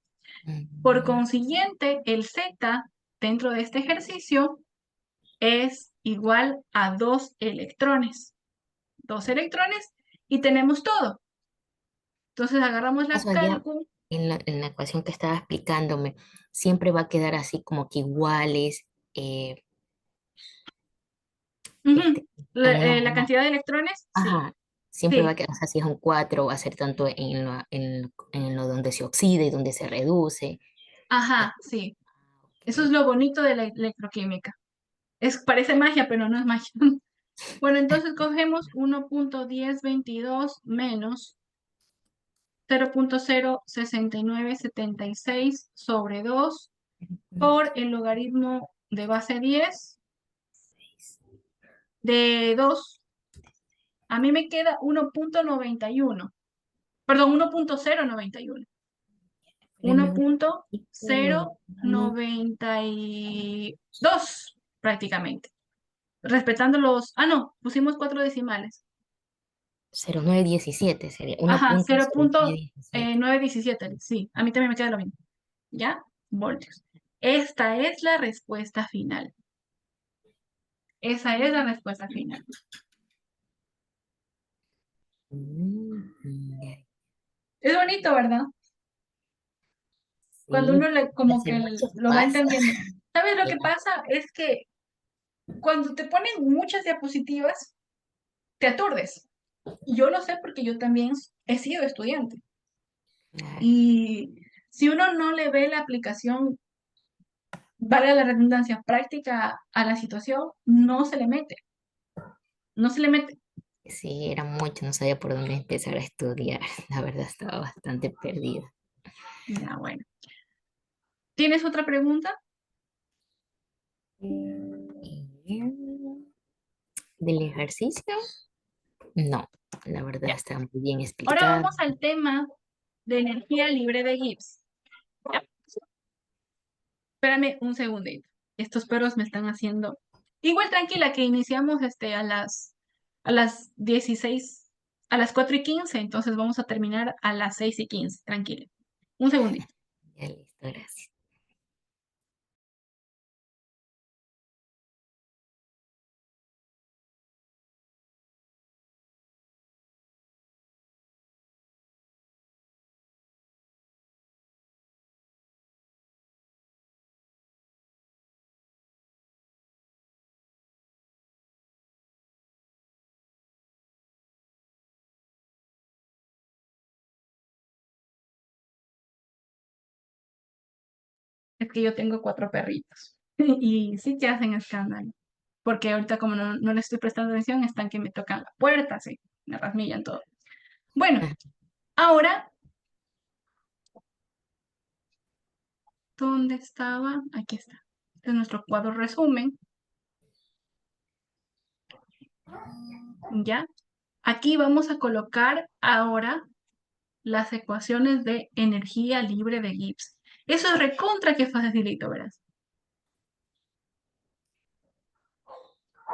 Por Mm, consiguiente, el Z dentro de este ejercicio es igual a dos electrones. Dos electrones y tenemos todo. Entonces agarramos la Paso allá cálculo. en la ecuación que estaba explicándome, siempre va a quedar así como que iguales, este, en La uno, cantidad de electrones, sí, ajá, siempre va a sí, quedar, o sea, si es un 4 va a ser tanto en lo donde se oxida y donde se reduce. ajá, sí. Eso es Ok. lo bonito de la electroquímica. Parece magia, pero no es magia. Bueno, entonces cogemos 1.1022 menos 0.06976 sobre 2 por el logaritmo de base 10 de 2. A mí me queda 1.91. Perdón, 1.091. Espérame un poquito, lo vamos. 1.092 prácticamente. Respetando los... Ah, no, pusimos cuatro decimales. 0917 sería Ajá, 1.0917. 0.917. Sí, a mí también me queda lo mismo. ¿Ya? Voltios. Esta es la respuesta final. Esa es la respuesta final. Ya. Es bonito, ¿verdad? Cuando Sí, uno como hace que mucho lo va pasa. entendiendo. ¿Sabes lo que Ya, pasa? Es que cuando te ponen muchas diapositivas, te aturdes. Y yo lo sé porque yo también he sido estudiante. claro. Y si uno no le ve la aplicación, vale la redundancia, práctica a la situación, no se le mete. No se le mete. Sí, era mucho, no sabía por dónde empezar a estudiar. La verdad estaba bastante perdida. Ya, bueno. ¿Tienes otra pregunta? Y del ejercicio, no, la verdad Ya. está muy bien Ahora explicado. vamos al tema de energía libre de Gibbs. Ya. Espérame un segundito. Estos perros me están haciendo. Igual tranquila que iniciamos a las 16, a las 4:15, entonces vamos a terminar a las 6:15. Tranquila. Un segundito. Ya listo, gracias. Es que yo tengo cuatro perritos y sí que hacen escándalo. Porque ahorita como no les estoy prestando atención, están que me tocan la puerta, sí, me rasmillan todo. Bueno, Ah, ahora, ¿dónde estaba? Aquí está. Este es nuestro cuadro resumen, ¿ya? Aquí vamos a colocar ahora las ecuaciones de energía libre de Gibbs. Eso es recontra que facilito, verás.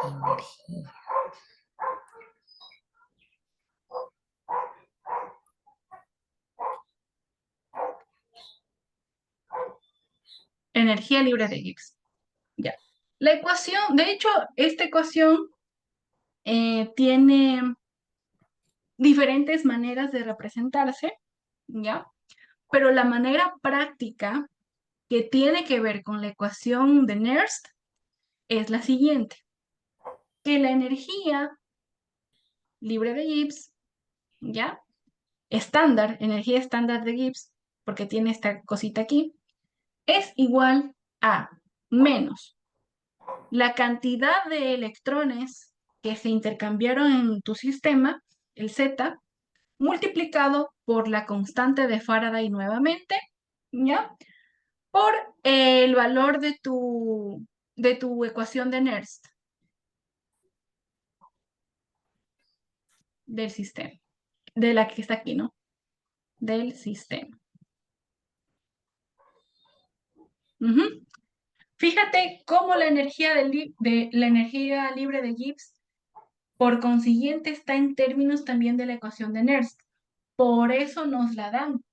energía. Energía libre de Gibbs, ya. La ecuación, de hecho, esta ecuación tiene diferentes maneras de representarse, ¿ya? Pero la manera práctica que tiene que ver con la ecuación de Nernst es la siguiente, que la energía libre de Gibbs, ¿ya? Estándar, energía estándar de Gibbs, porque tiene esta cosita aquí, es igual a menos la cantidad de electrones que se intercambiaron en tu sistema, el Z, multiplicado por la constante de Faraday nuevamente, ¿ya? Por el valor de tu ecuación de Nernst del sistema, de la que está aquí, ¿no? Del sistema. Ujú. Fíjate cómo la energía, la energía libre de Gibbs, por consiguiente, está en términos también de la ecuación de Nernst. Por eso nos la dan,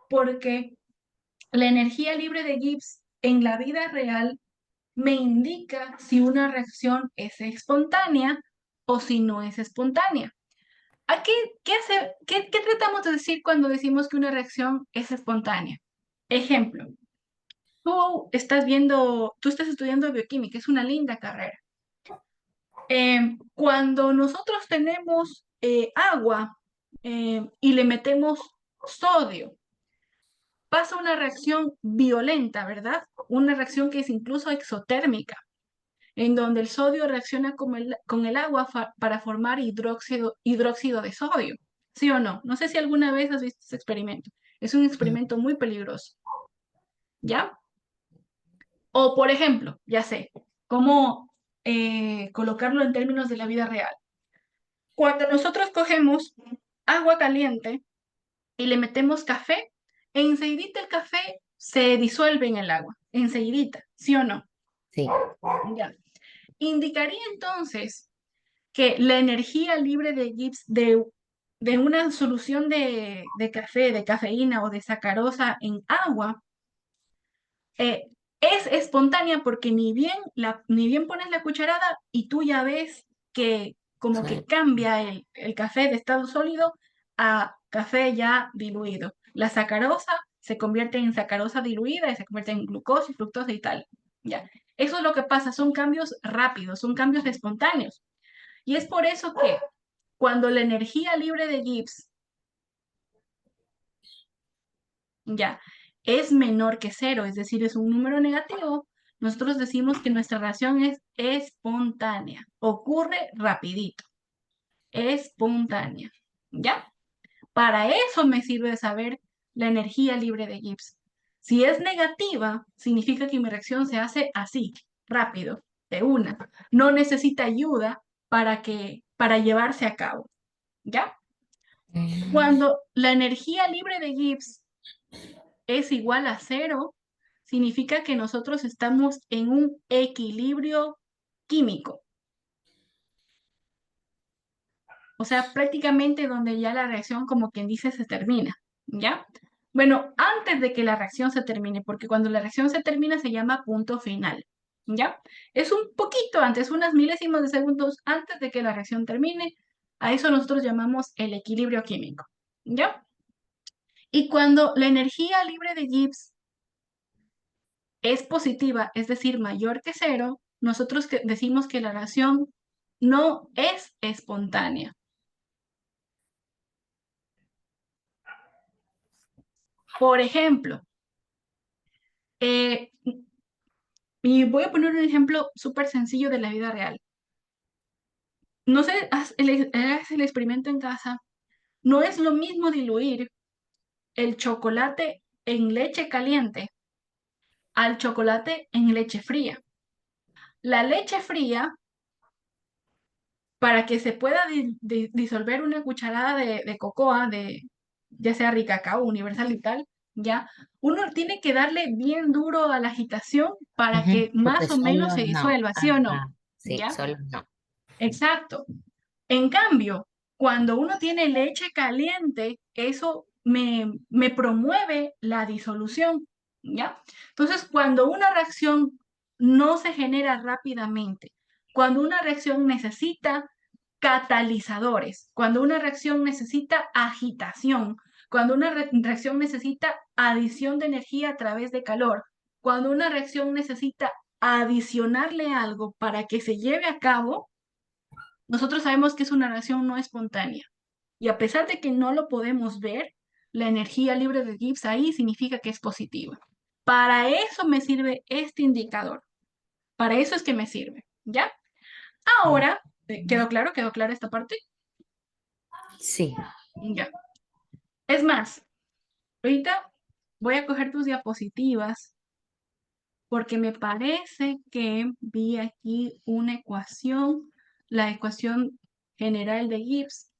porque la energía libre de Gibbs en la vida real me indica si una reacción es espontánea o si no es espontánea. Aquí, ¿qué tratamos de decir cuando decimos que una reacción es espontánea? Ejemplo, tú estás estudiando bioquímica, es una linda carrera. Cuando nosotros tenemos agua y le metemos sodio, pasa una reacción violenta, ¿verdad? Una reacción que es incluso exotérmica, en donde el sodio reacciona con el agua para formar hidróxido de sodio. ¿Sí o no? No sé si alguna vez has visto ese experimento. Es un experimento muy peligroso. ¿Ya? O, por ejemplo, ya sé, cómo colocarlo en términos de la vida real. Cuando nosotros cogemos agua caliente y le metemos café, enseguidita el café se disuelve en el agua. Enseguidita, ¿sí o no? Sí. Ya. Indicaría entonces que la energía libre de Gibbs de una solución de café, de cafeína o de sacarosa en agua eh, es espontánea porque ni bien pones la cucharada y tú ya ves que como que Suel- cambia el café de estado sólido a café ya diluido. La sacarosa se convierte en sacarosa diluida y se convierte en glucosa y fructosa y tal. Ya. Eso es lo que pasa, son cambios rápidos, son cambios espontáneos. Y es por eso que cuando la energía libre de Gibbs ya es menor que cero, es decir, es un número negativo, nosotros decimos que nuestra reacción es espontánea, ocurre rapidito, espontánea. ¿Ya? Para eso me sirve saber la energía libre de Gibbs. Si es negativa, significa que mi reacción se hace así, rápido, de una. No necesita ayuda para llevarse a cabo. ¿Ya? Mm, Cuando la energía libre de Gibbs es igual a cero, significa que nosotros estamos en un equilibrio químico. O sea, prácticamente donde ya la reacción, como quien dice, se termina. ¿Ya? Bueno, antes de que la reacción se termine, porque cuando la reacción se termina se llama punto final. ¿Ya? Es un poquito antes, unas milésimas de segundos antes de que la reacción termine. A eso nosotros llamamos el equilibrio químico. ¿Ya? Y cuando la energía libre de Gibbs es positiva, es decir, mayor que cero, nosotros decimos que la reacción no es espontánea. Por ejemplo, eh, y voy a poner un ejemplo súper sencillo de la vida real. No sé, haz el experimento en casa. No es lo mismo diluir el chocolate en leche caliente al chocolate en leche fría. La leche fría, para que se pueda disolver una cucharada de cocoa, ya sea rica cacao, universal y tal, ya, uno tiene que darle bien duro a la agitación para ujú, que porque más o menos solo se no. disuelva, ¿sí o no? Ajá, sí, ¿Ya? solo no. Exacto. En cambio, cuando uno tiene leche caliente, eso me promueve la disolución, ¿ya? Entonces, cuando una reacción no se genera rápidamente, cuando una reacción necesita catalizadores, cuando una reacción necesita agitación, cuando una reacción necesita adición de energía a través de calor, cuando una reacción necesita adicionarle algo para que se lleve a cabo, nosotros sabemos que es una reacción no espontánea. Y a pesar de que no lo podemos ver, la energía libre de Gibbs ahí significa que es positiva. Para eso me sirve este indicador. Para eso es que me sirve. ¿Ya? Mm, Ahora, ¿quedó claro? ¿Quedó clara esta parte? sí. Ya. Es más, ahorita voy a coger tus diapositivas porque me parece que vi aquí una ecuación, la ecuación general de Gibbs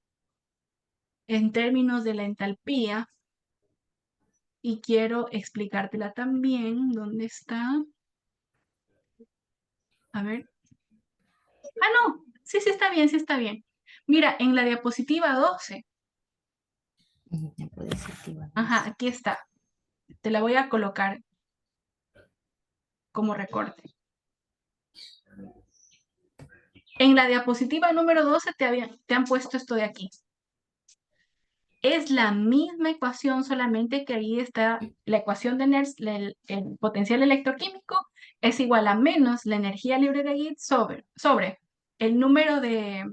en términos de la entalpía, y quiero explicártela también. ¿Dónde está? A ver. Ah, no. Sí, sí está bien, sí está bien. Mira, en la diapositiva 12, Diapositiva ajá, 12. aquí está. Te la voy a colocar como recorte. En la diapositiva número 12 te han puesto esto de aquí. Es la misma ecuación, solamente que ahí está la ecuación de Nernst, el potencial electroquímico es igual a menos la energía libre de Gibbs sobre el número de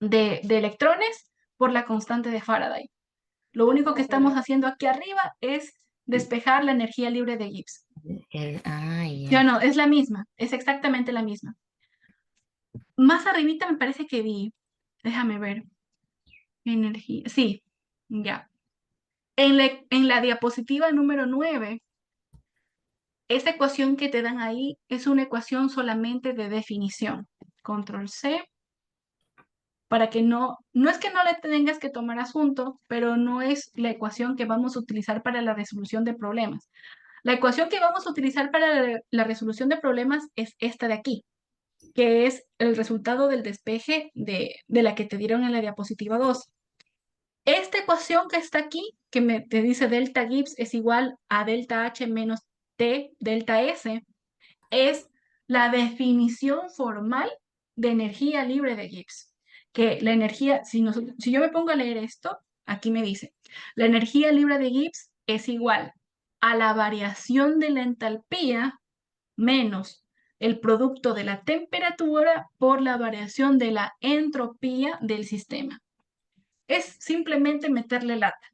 electrones por la constante de Faraday. Lo único que estamos haciendo aquí arriba es despejar la energía libre de Gibbs. Ya Ya. no, es la misma, es exactamente la misma. Más arribita me parece que vi, déjame ver, energía, sí, ya. En la diapositiva número 9, esa ecuación que te dan ahí es una ecuación solamente de definición. Control C, para que no es que no le tengas que tomar asunto, pero no es la ecuación que vamos a utilizar para la resolución de problemas. La ecuación que vamos a utilizar para la resolución de problemas es esta de aquí, que es el resultado del despeje de la que te dieron en la diapositiva 2. Esta ecuación que está aquí, te dice delta Gibbs es igual a delta H menos T delta S, es la definición formal de energía libre de Gibbs. Que la energía, si yo me pongo a leer esto, aquí me dice, la energía libre de Gibbs es igual a la variación de la entalpía menos el producto de la temperatura por la variación de la entropía del sistema. Es simplemente meterle lata.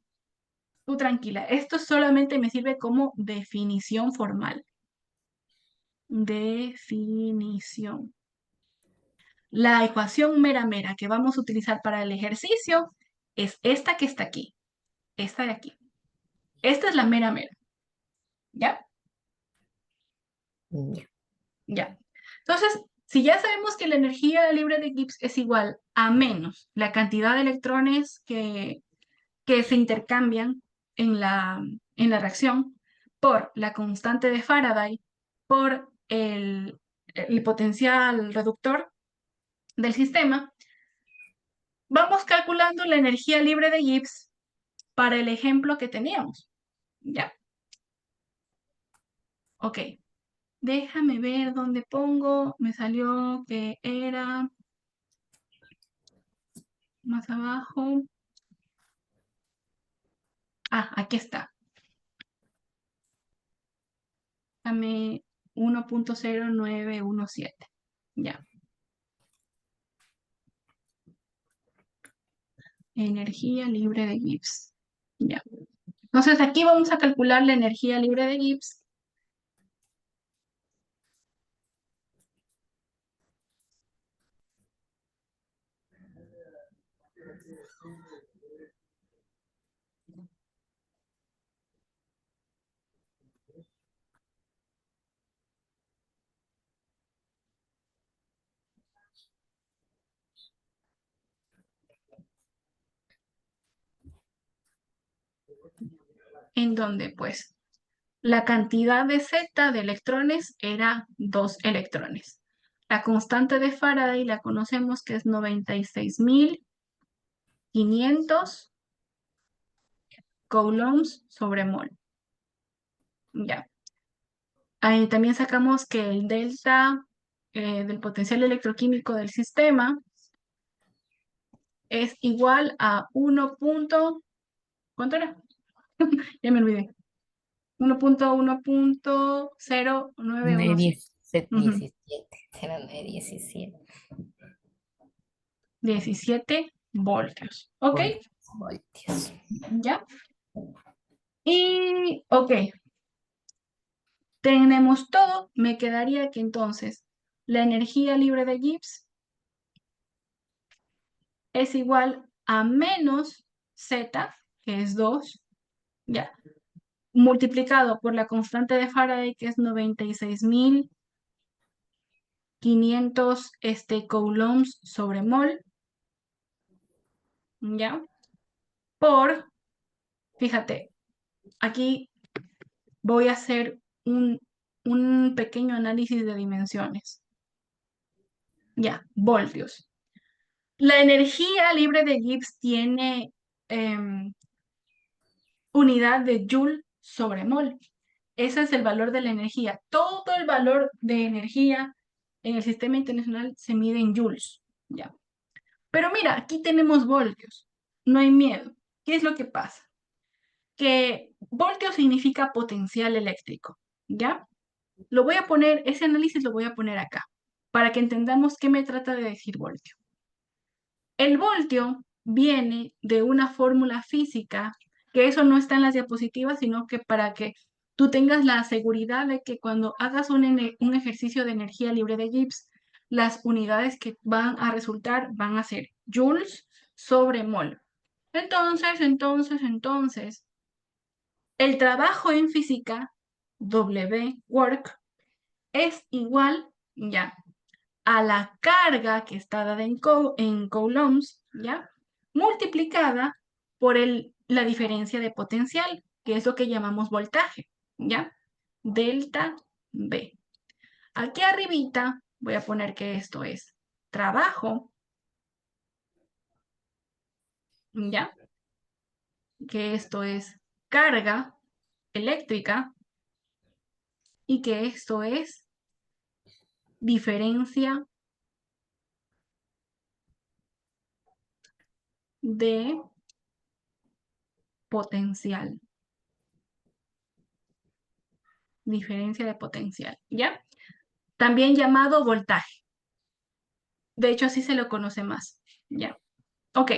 Tú tranquila, esto solamente me sirve como definición formal. Definición. La ecuación mera que vamos a utilizar para el ejercicio es esta que está aquí. Esta de aquí. Esta es la mera. ¿Ya? Ya. Ya. Entonces, si ya sabemos que la energía libre de Gibbs es igual a menos la cantidad de electrones que se intercambian en la reacción por la constante de Faraday, por el potencial reductor del sistema, vamos calculando la energía libre de Gibbs para el ejemplo que teníamos. Ya, ok. Déjame ver dónde pongo. Me salió que era más abajo. Ah, aquí está. Dame 1.0917. Ya. Energía libre de Gibbs. Ya. Entonces aquí vamos a calcular la energía libre de Gibbs. En donde pues la cantidad de Z de electrones era 2 electrones. La constante de Faraday la conocemos que es 96.500 coulombs sobre mol. Ya. Ahí también sacamos que el delta del potencial electroquímico del sistema es igual a 1. ¿Cuánto era? Ya me olvidé. 1.1.0917. 17. Era 9:17. 17 voltios. ¿Ok? Voltios. ¿Ya? Y, ok, tenemos todo. Me quedaría que entonces la energía libre de Gibbs es igual a menos Z, que es 2, ya, multiplicado por la constante de Faraday, que es 96.500 coulombs sobre mol, ¿ya? Por, fíjate, aquí voy a hacer un pequeño análisis de dimensiones, ¿ya? Voltios. La energía libre de Gibbs tiene em, unidad de joule sobre mol. Ese es el valor de la energía. Todo el valor de energía en el sistema internacional se mide en joules, ¿ya? Pero mira, aquí tenemos voltios. No hay miedo. ¿Qué es lo que pasa? Que voltio significa potencial eléctrico, ¿ya? Lo voy a poner, ese análisis lo voy a poner acá, para que entendamos qué me trata de decir voltio. El voltio viene de una fórmula física, que eso no está en las diapositivas, sino que para que tú tengas la seguridad de que cuando hagas un ejercicio de energía libre de Gibbs, las unidades que van a resultar van a ser joules sobre mol. Entonces, el trabajo en física, W, work, es igual, ya, a la carga que está dada en coulombs, ¿ya? Multiplicada por la diferencia de potencial, que es lo que llamamos voltaje, ¿ya? Delta B. Aquí arribita voy a poner que esto es trabajo, ¿ya? Que esto es carga eléctrica y que esto es diferencia de potencial. Diferencia de potencial, ¿ya? También llamado voltaje. De hecho, así se lo conoce más, ¿ya? Ok.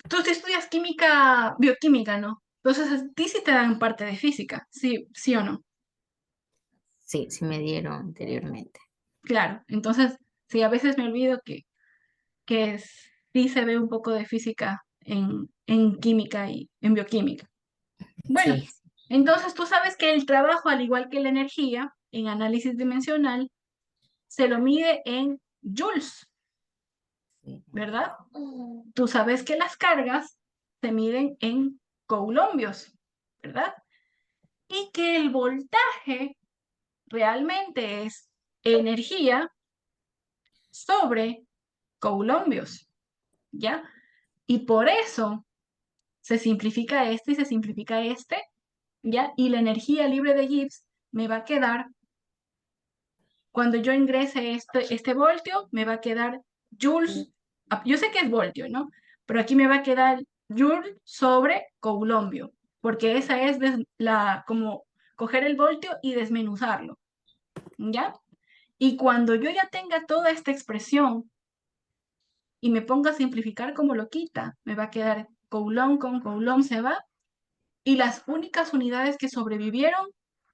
Tú sí estudias química, bioquímica, ¿no? Entonces, a ti sí te dan parte de física, sí, sí o no. Sí, sí me dieron anteriormente. Claro. Entonces, sí, a veces me olvido sí se ve un poco de física en química y en bioquímica. Bueno, Sí, entonces tú sabes que el trabajo, al igual que la energía, en análisis dimensional, se lo mide en joules, sí, ¿verdad? Tú sabes que las cargas se miden en coulombios, ¿verdad? Y que el voltaje realmente es energía sobre coulombios, ¿ya? Y por eso se simplifica este y se simplifica este, ¿ya? Y la energía libre de Gibbs me va a quedar, cuando yo ingrese este voltio, me va a quedar joules. Yo sé que es voltio, ¿no? Pero aquí me va a quedar joule sobre coulombio, porque esa es como coger el voltio y desmenuzarlo, ¿ya? Y cuando yo ya tenga toda esta expresión y me ponga a simplificar como lo quita, me va a quedar coulomb con coulomb se va, y las únicas unidades que sobrevivieron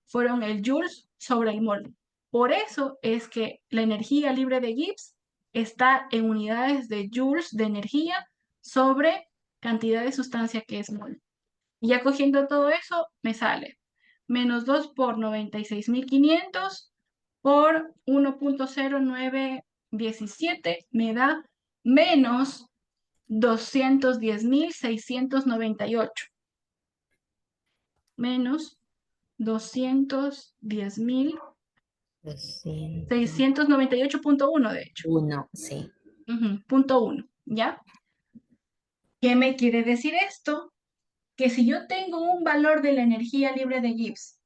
fueron el joules sobre el mol. Por eso es que la energía libre de Gibbs está en unidades de joules de energía sobre cantidad de sustancia que es mol. Y ya cogiendo todo eso, me sale menos 2 por 96.500 por 1.0917 me da menos 210.698. Menos 201, 210.698.1, de hecho. sí. Punto 1, ¿ya? ¿Qué me quiere decir esto? Que si yo tengo un valor de la energía libre de Gibbs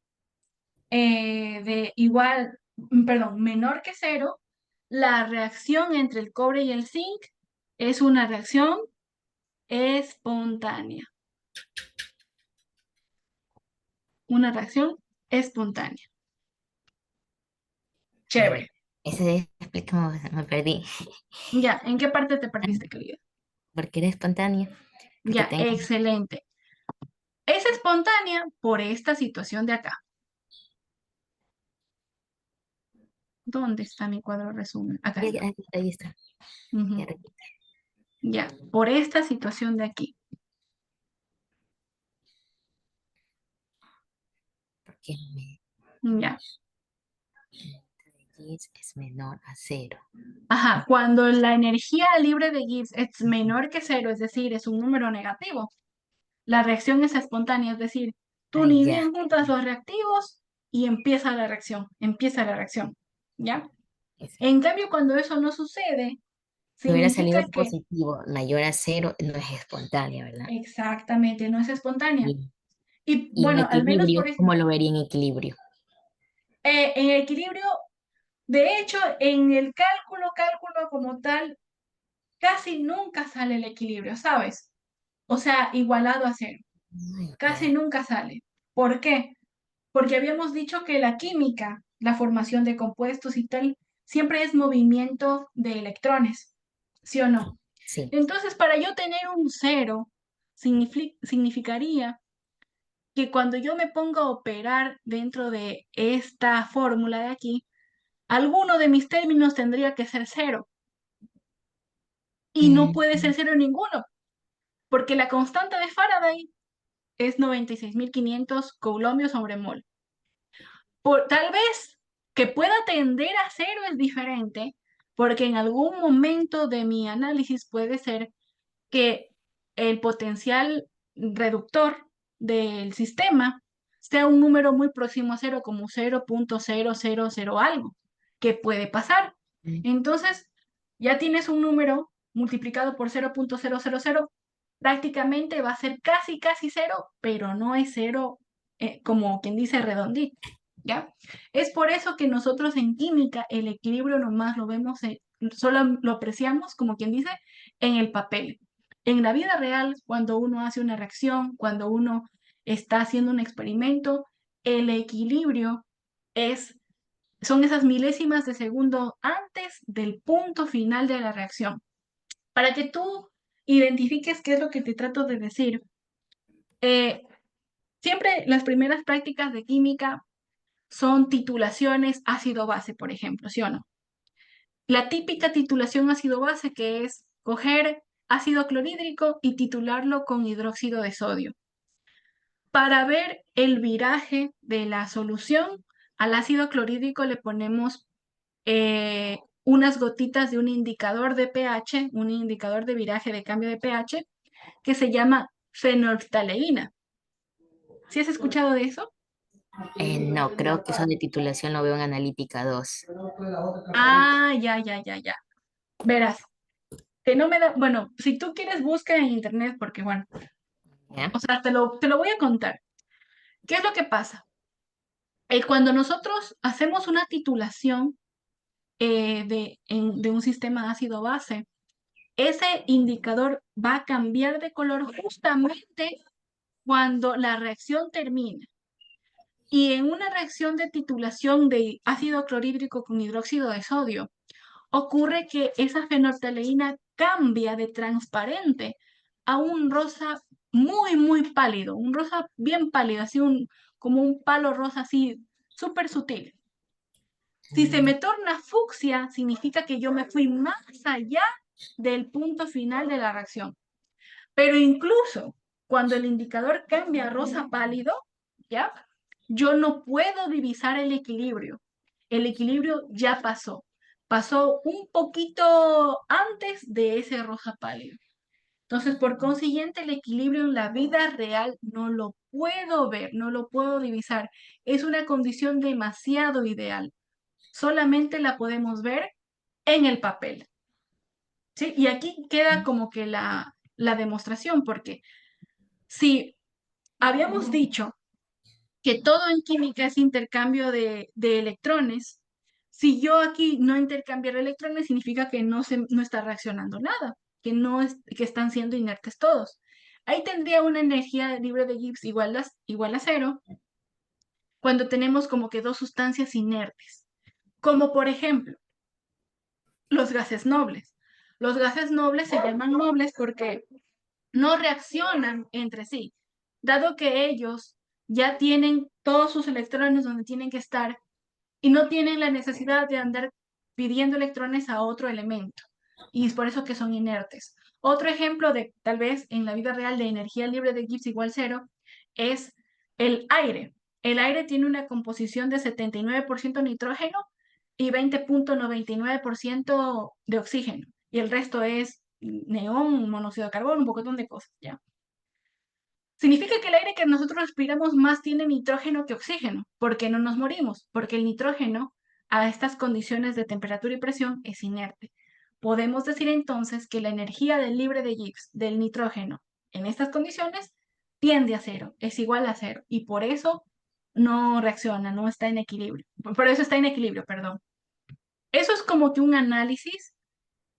de igual, perdón, menor que cero, la reacción entre el cobre y el zinc es una reacción espontánea. Una reacción espontánea. A ver, Chévere. ese explica, me perdí. Ya, ¿en qué parte te perdiste, querida? Porque era espontánea, porque Ya, tengo, excelente. Es espontánea por esta situación de acá. ¿Dónde está mi cuadro resumen? Acá está. ahí está. Ujú. Ya, Ya, por esta situación de aquí. Que me- Ya. de Gibbs es menor a cero. Ajá, cuando la energía libre de Gibbs es menor que cero, es decir, es un número negativo, la reacción es espontánea, es decir, tú Ay, ni ya. bien juntas los reactivos y empieza la reacción, ¿ya? Ese. En cambio, cuando eso no sucede, Si hubiera significa salido que positivo, mayor a cero, no es espontánea, ¿verdad? exactamente no es espontánea. Y, Y y en bueno, al menos por equilibrio, ¿cómo lo vería en equilibrio? en equilibrio, de hecho, en el cálculo como tal, casi nunca sale el equilibrio, ¿sabes? O sea, igualado a cero. Ay, Casi ya. nunca sale. ¿Por qué? Porque habíamos dicho que la química, la formación de compuestos y tal, siempre es movimiento de electrones, ¿sí o no? Sí. Entonces, para yo tener un cero, significaría que cuando yo me ponga a operar dentro de esta fórmula de aquí, alguno de mis términos tendría que ser cero y no puede ser Mm, cero ninguno, porque la constante de Faraday es 96.500 coulombos sobre mol. Tal vez que pueda tender a cero es diferente, porque en algún momento de mi análisis puede ser que el potencial reductor del sistema sea un número muy próximo a cero, como 0.000 algo, que puede pasar. mm, Entonces, ya tienes un número multiplicado por 0.000, prácticamente va a ser casi, casi cero, pero no es cero, como quien dice redondito, ¿ya? Es por eso que nosotros en química el equilibrio nomás lo vemos, solo lo apreciamos, como quien dice, en el papel. En la vida real, cuando uno hace una reacción, cuando uno está haciendo un experimento, el equilibrio es, son esas milésimas de segundo antes del punto final de la reacción. Para que tú identifiques qué es lo que te trato de decir, eh, siempre las primeras prácticas de química son titulaciones ácido-base, por ejemplo, ¿sí o no? La típica titulación ácido-base que es coger ácido clorhídrico y titularlo con hidróxido de sodio. Para ver el viraje de la solución, al ácido clorhídrico le ponemos unas gotitas de un indicador de pH, un indicador de viraje de cambio de pH, que se llama fenolftaleína. ¿Sí has escuchado de eso? no, creo que eso de titulación lo veo en Analítica 2. Ah, ya, ya, ya, ya. Verás, que no me da, bueno, si tú quieres busca en internet, porque bueno, ¿Ya? o sea, te lo voy a contar. ¿Qué es lo que pasa? Cuando nosotros hacemos una titulación de un sistema ácido-base, ese indicador va a cambiar de color justamente cuando la reacción termina. Y en una reacción de titulación de ácido clorhídrico con hidróxido de sodio, ocurre que esa fenolftaleína cambia de transparente a un rosa muy, muy pálido, un rosa bien pálido, así como un palo rosa así súper sutil. Si se Mm, me torna fucsia, significa que yo me fui más allá del punto final de la reacción. Pero incluso cuando el indicador cambia a rosa pálido, ¿ya? Yo no puedo divisar el equilibrio. El equilibrio ya pasó. Pasó un poquito antes de ese rosa pálido. Entonces, por consiguiente, el equilibrio en la vida real no lo puedo ver, no lo puedo divisar. Es una condición demasiado ideal. Solamente la podemos ver en el papel. ¿Sí? Y aquí queda como que la demostración, porque si habíamos dicho que todo en química es intercambio de electrones, si yo aquí no intercambiar electrones, significa que no está reaccionando nada, que están siendo inertes todos. Ahí tendría una energía libre de Gibbs igual a cero cuando tenemos como que dos sustancias inertes, como por ejemplo los gases nobles. Los gases nobles se llaman nobles porque no reaccionan entre sí, dado que ellos ya tienen todos sus electrones donde tienen que estar y no tienen la necesidad de andar pidiendo electrones a otro elemento. Y es por eso que son inertes. Otro ejemplo de, tal vez en la vida real, de energía libre de Gibbs igual cero es el aire. El aire tiene una composición de 79% nitrógeno y 20,99% de oxígeno. Y el resto es neón, monóxido de carbono, un montón de cosas, ¿ya? Significa que el aire que nosotros respiramos más tiene nitrógeno que oxígeno. ¿Por qué no nos morimos? Porque el nitrógeno a estas condiciones de temperatura y presión es inerte. Podemos decir entonces que la energía del libre de Gibbs del nitrógeno en estas condiciones tiende a cero, es igual a cero. Y por eso no reacciona, no está en equilibrio. Por eso está en equilibrio, perdón. Eso es como que un análisis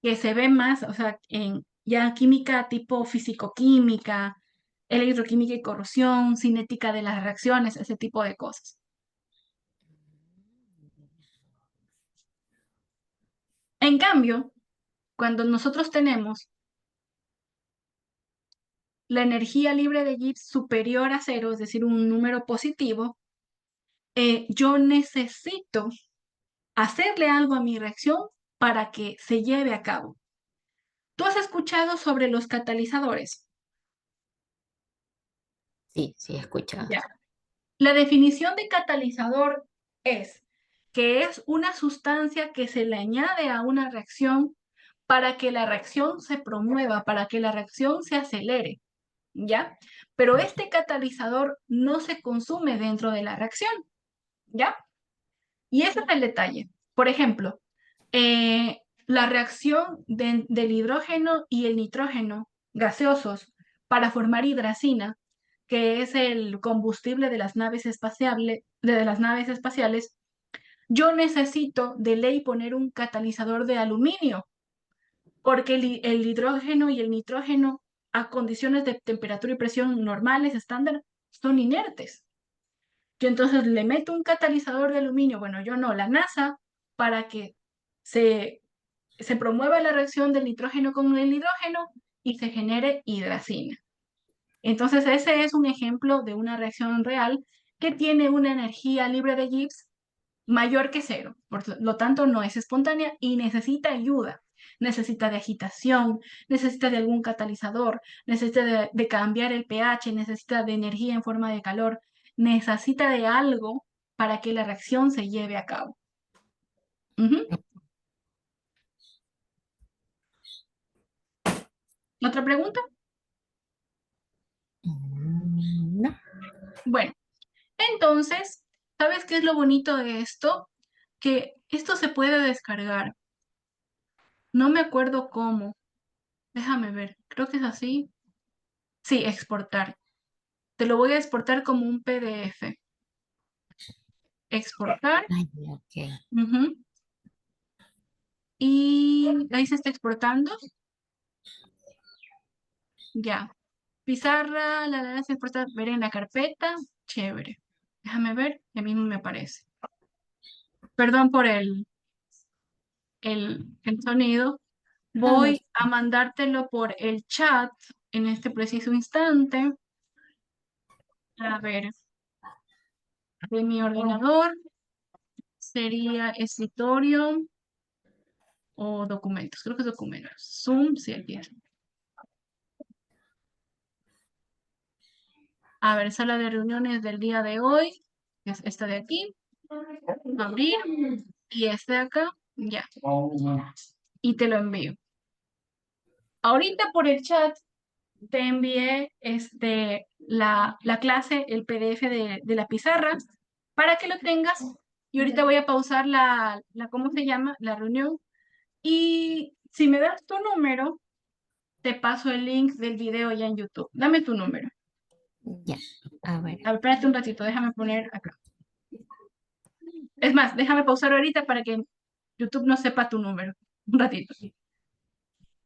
que se ve más, o sea, en ya química tipo físico-química, electroquímica y corrosión, cinética de las reacciones, ese tipo de cosas. En cambio, cuando nosotros tenemos la energía libre de Gibbs superior a cero, es decir, un número positivo, yo necesito hacerle algo a mi reacción para que se lleve a cabo. ¿Tú has escuchado sobre los catalizadores? Sí, sí, he escuchado. Ya. La definición de catalizador es que es una sustancia que se le añade a una reacción para que la reacción se promueva, para que la reacción se acelere, ¿ya? Pero este catalizador no se consume dentro de la reacción, ¿ya? Y ese es el detalle. Por ejemplo, la reacción del hidrógeno y el nitrógeno gaseosos para formar hidracina, que es el combustible de las naves espaciales, yo necesito de ley poner un catalizador de aluminio, porque el hidrógeno y el nitrógeno a condiciones de temperatura y presión normales, estándar, son inertes. Yo entonces le meto un catalizador de aluminio, bueno, yo no, la NASA, para que se, se promueva la reacción del nitrógeno con el hidrógeno y se genere hidracina. Entonces ese es un ejemplo de una reacción real que tiene una energía libre de Gibbs mayor que cero. Por lo tanto, no es espontánea y necesita ayuda. Necesita de agitación, necesita de algún catalizador, necesita de cambiar el pH, necesita de energía en forma de calor, necesita de algo para que la reacción se lleve a cabo. Ujú. ¿Otra pregunta? No. Bueno, entonces, ¿sabes qué es lo bonito de esto? Que esto se puede descargar. No me acuerdo cómo. Déjame ver. Creo que es así. Sí, exportar. Te lo voy a exportar como un PDF. Exportar. Ay, ok. Ujú. Y ahí se está exportando. Ya. Pizarra, se exporta, ver en la carpeta. Chévere. Déjame ver, ya mismo me aparece. Perdón por el sonido. No, no. Voy a mandártelo por el chat en este preciso instante. A ver, de mi ordenador sería escritorio o documentos. Creo que es documentos. Zoom, sí, aquí es. A ver, sala de reuniones del día de hoy, que es esta de aquí, abrir, y este de acá, ya, y te lo envío. Ahorita por el chat te envié la clase, el PDF de la pizarra, para que lo tengas, y ahorita voy a pausar ¿cómo se llama? La reunión, y si me das tu número, te paso el link del video ya en YouTube. Dame tu número. Ya, a ver. A ver, espérate un ratito, déjame poner acá. Es más, déjame pausar ahorita para que YouTube no sepa tu número. Un ratito.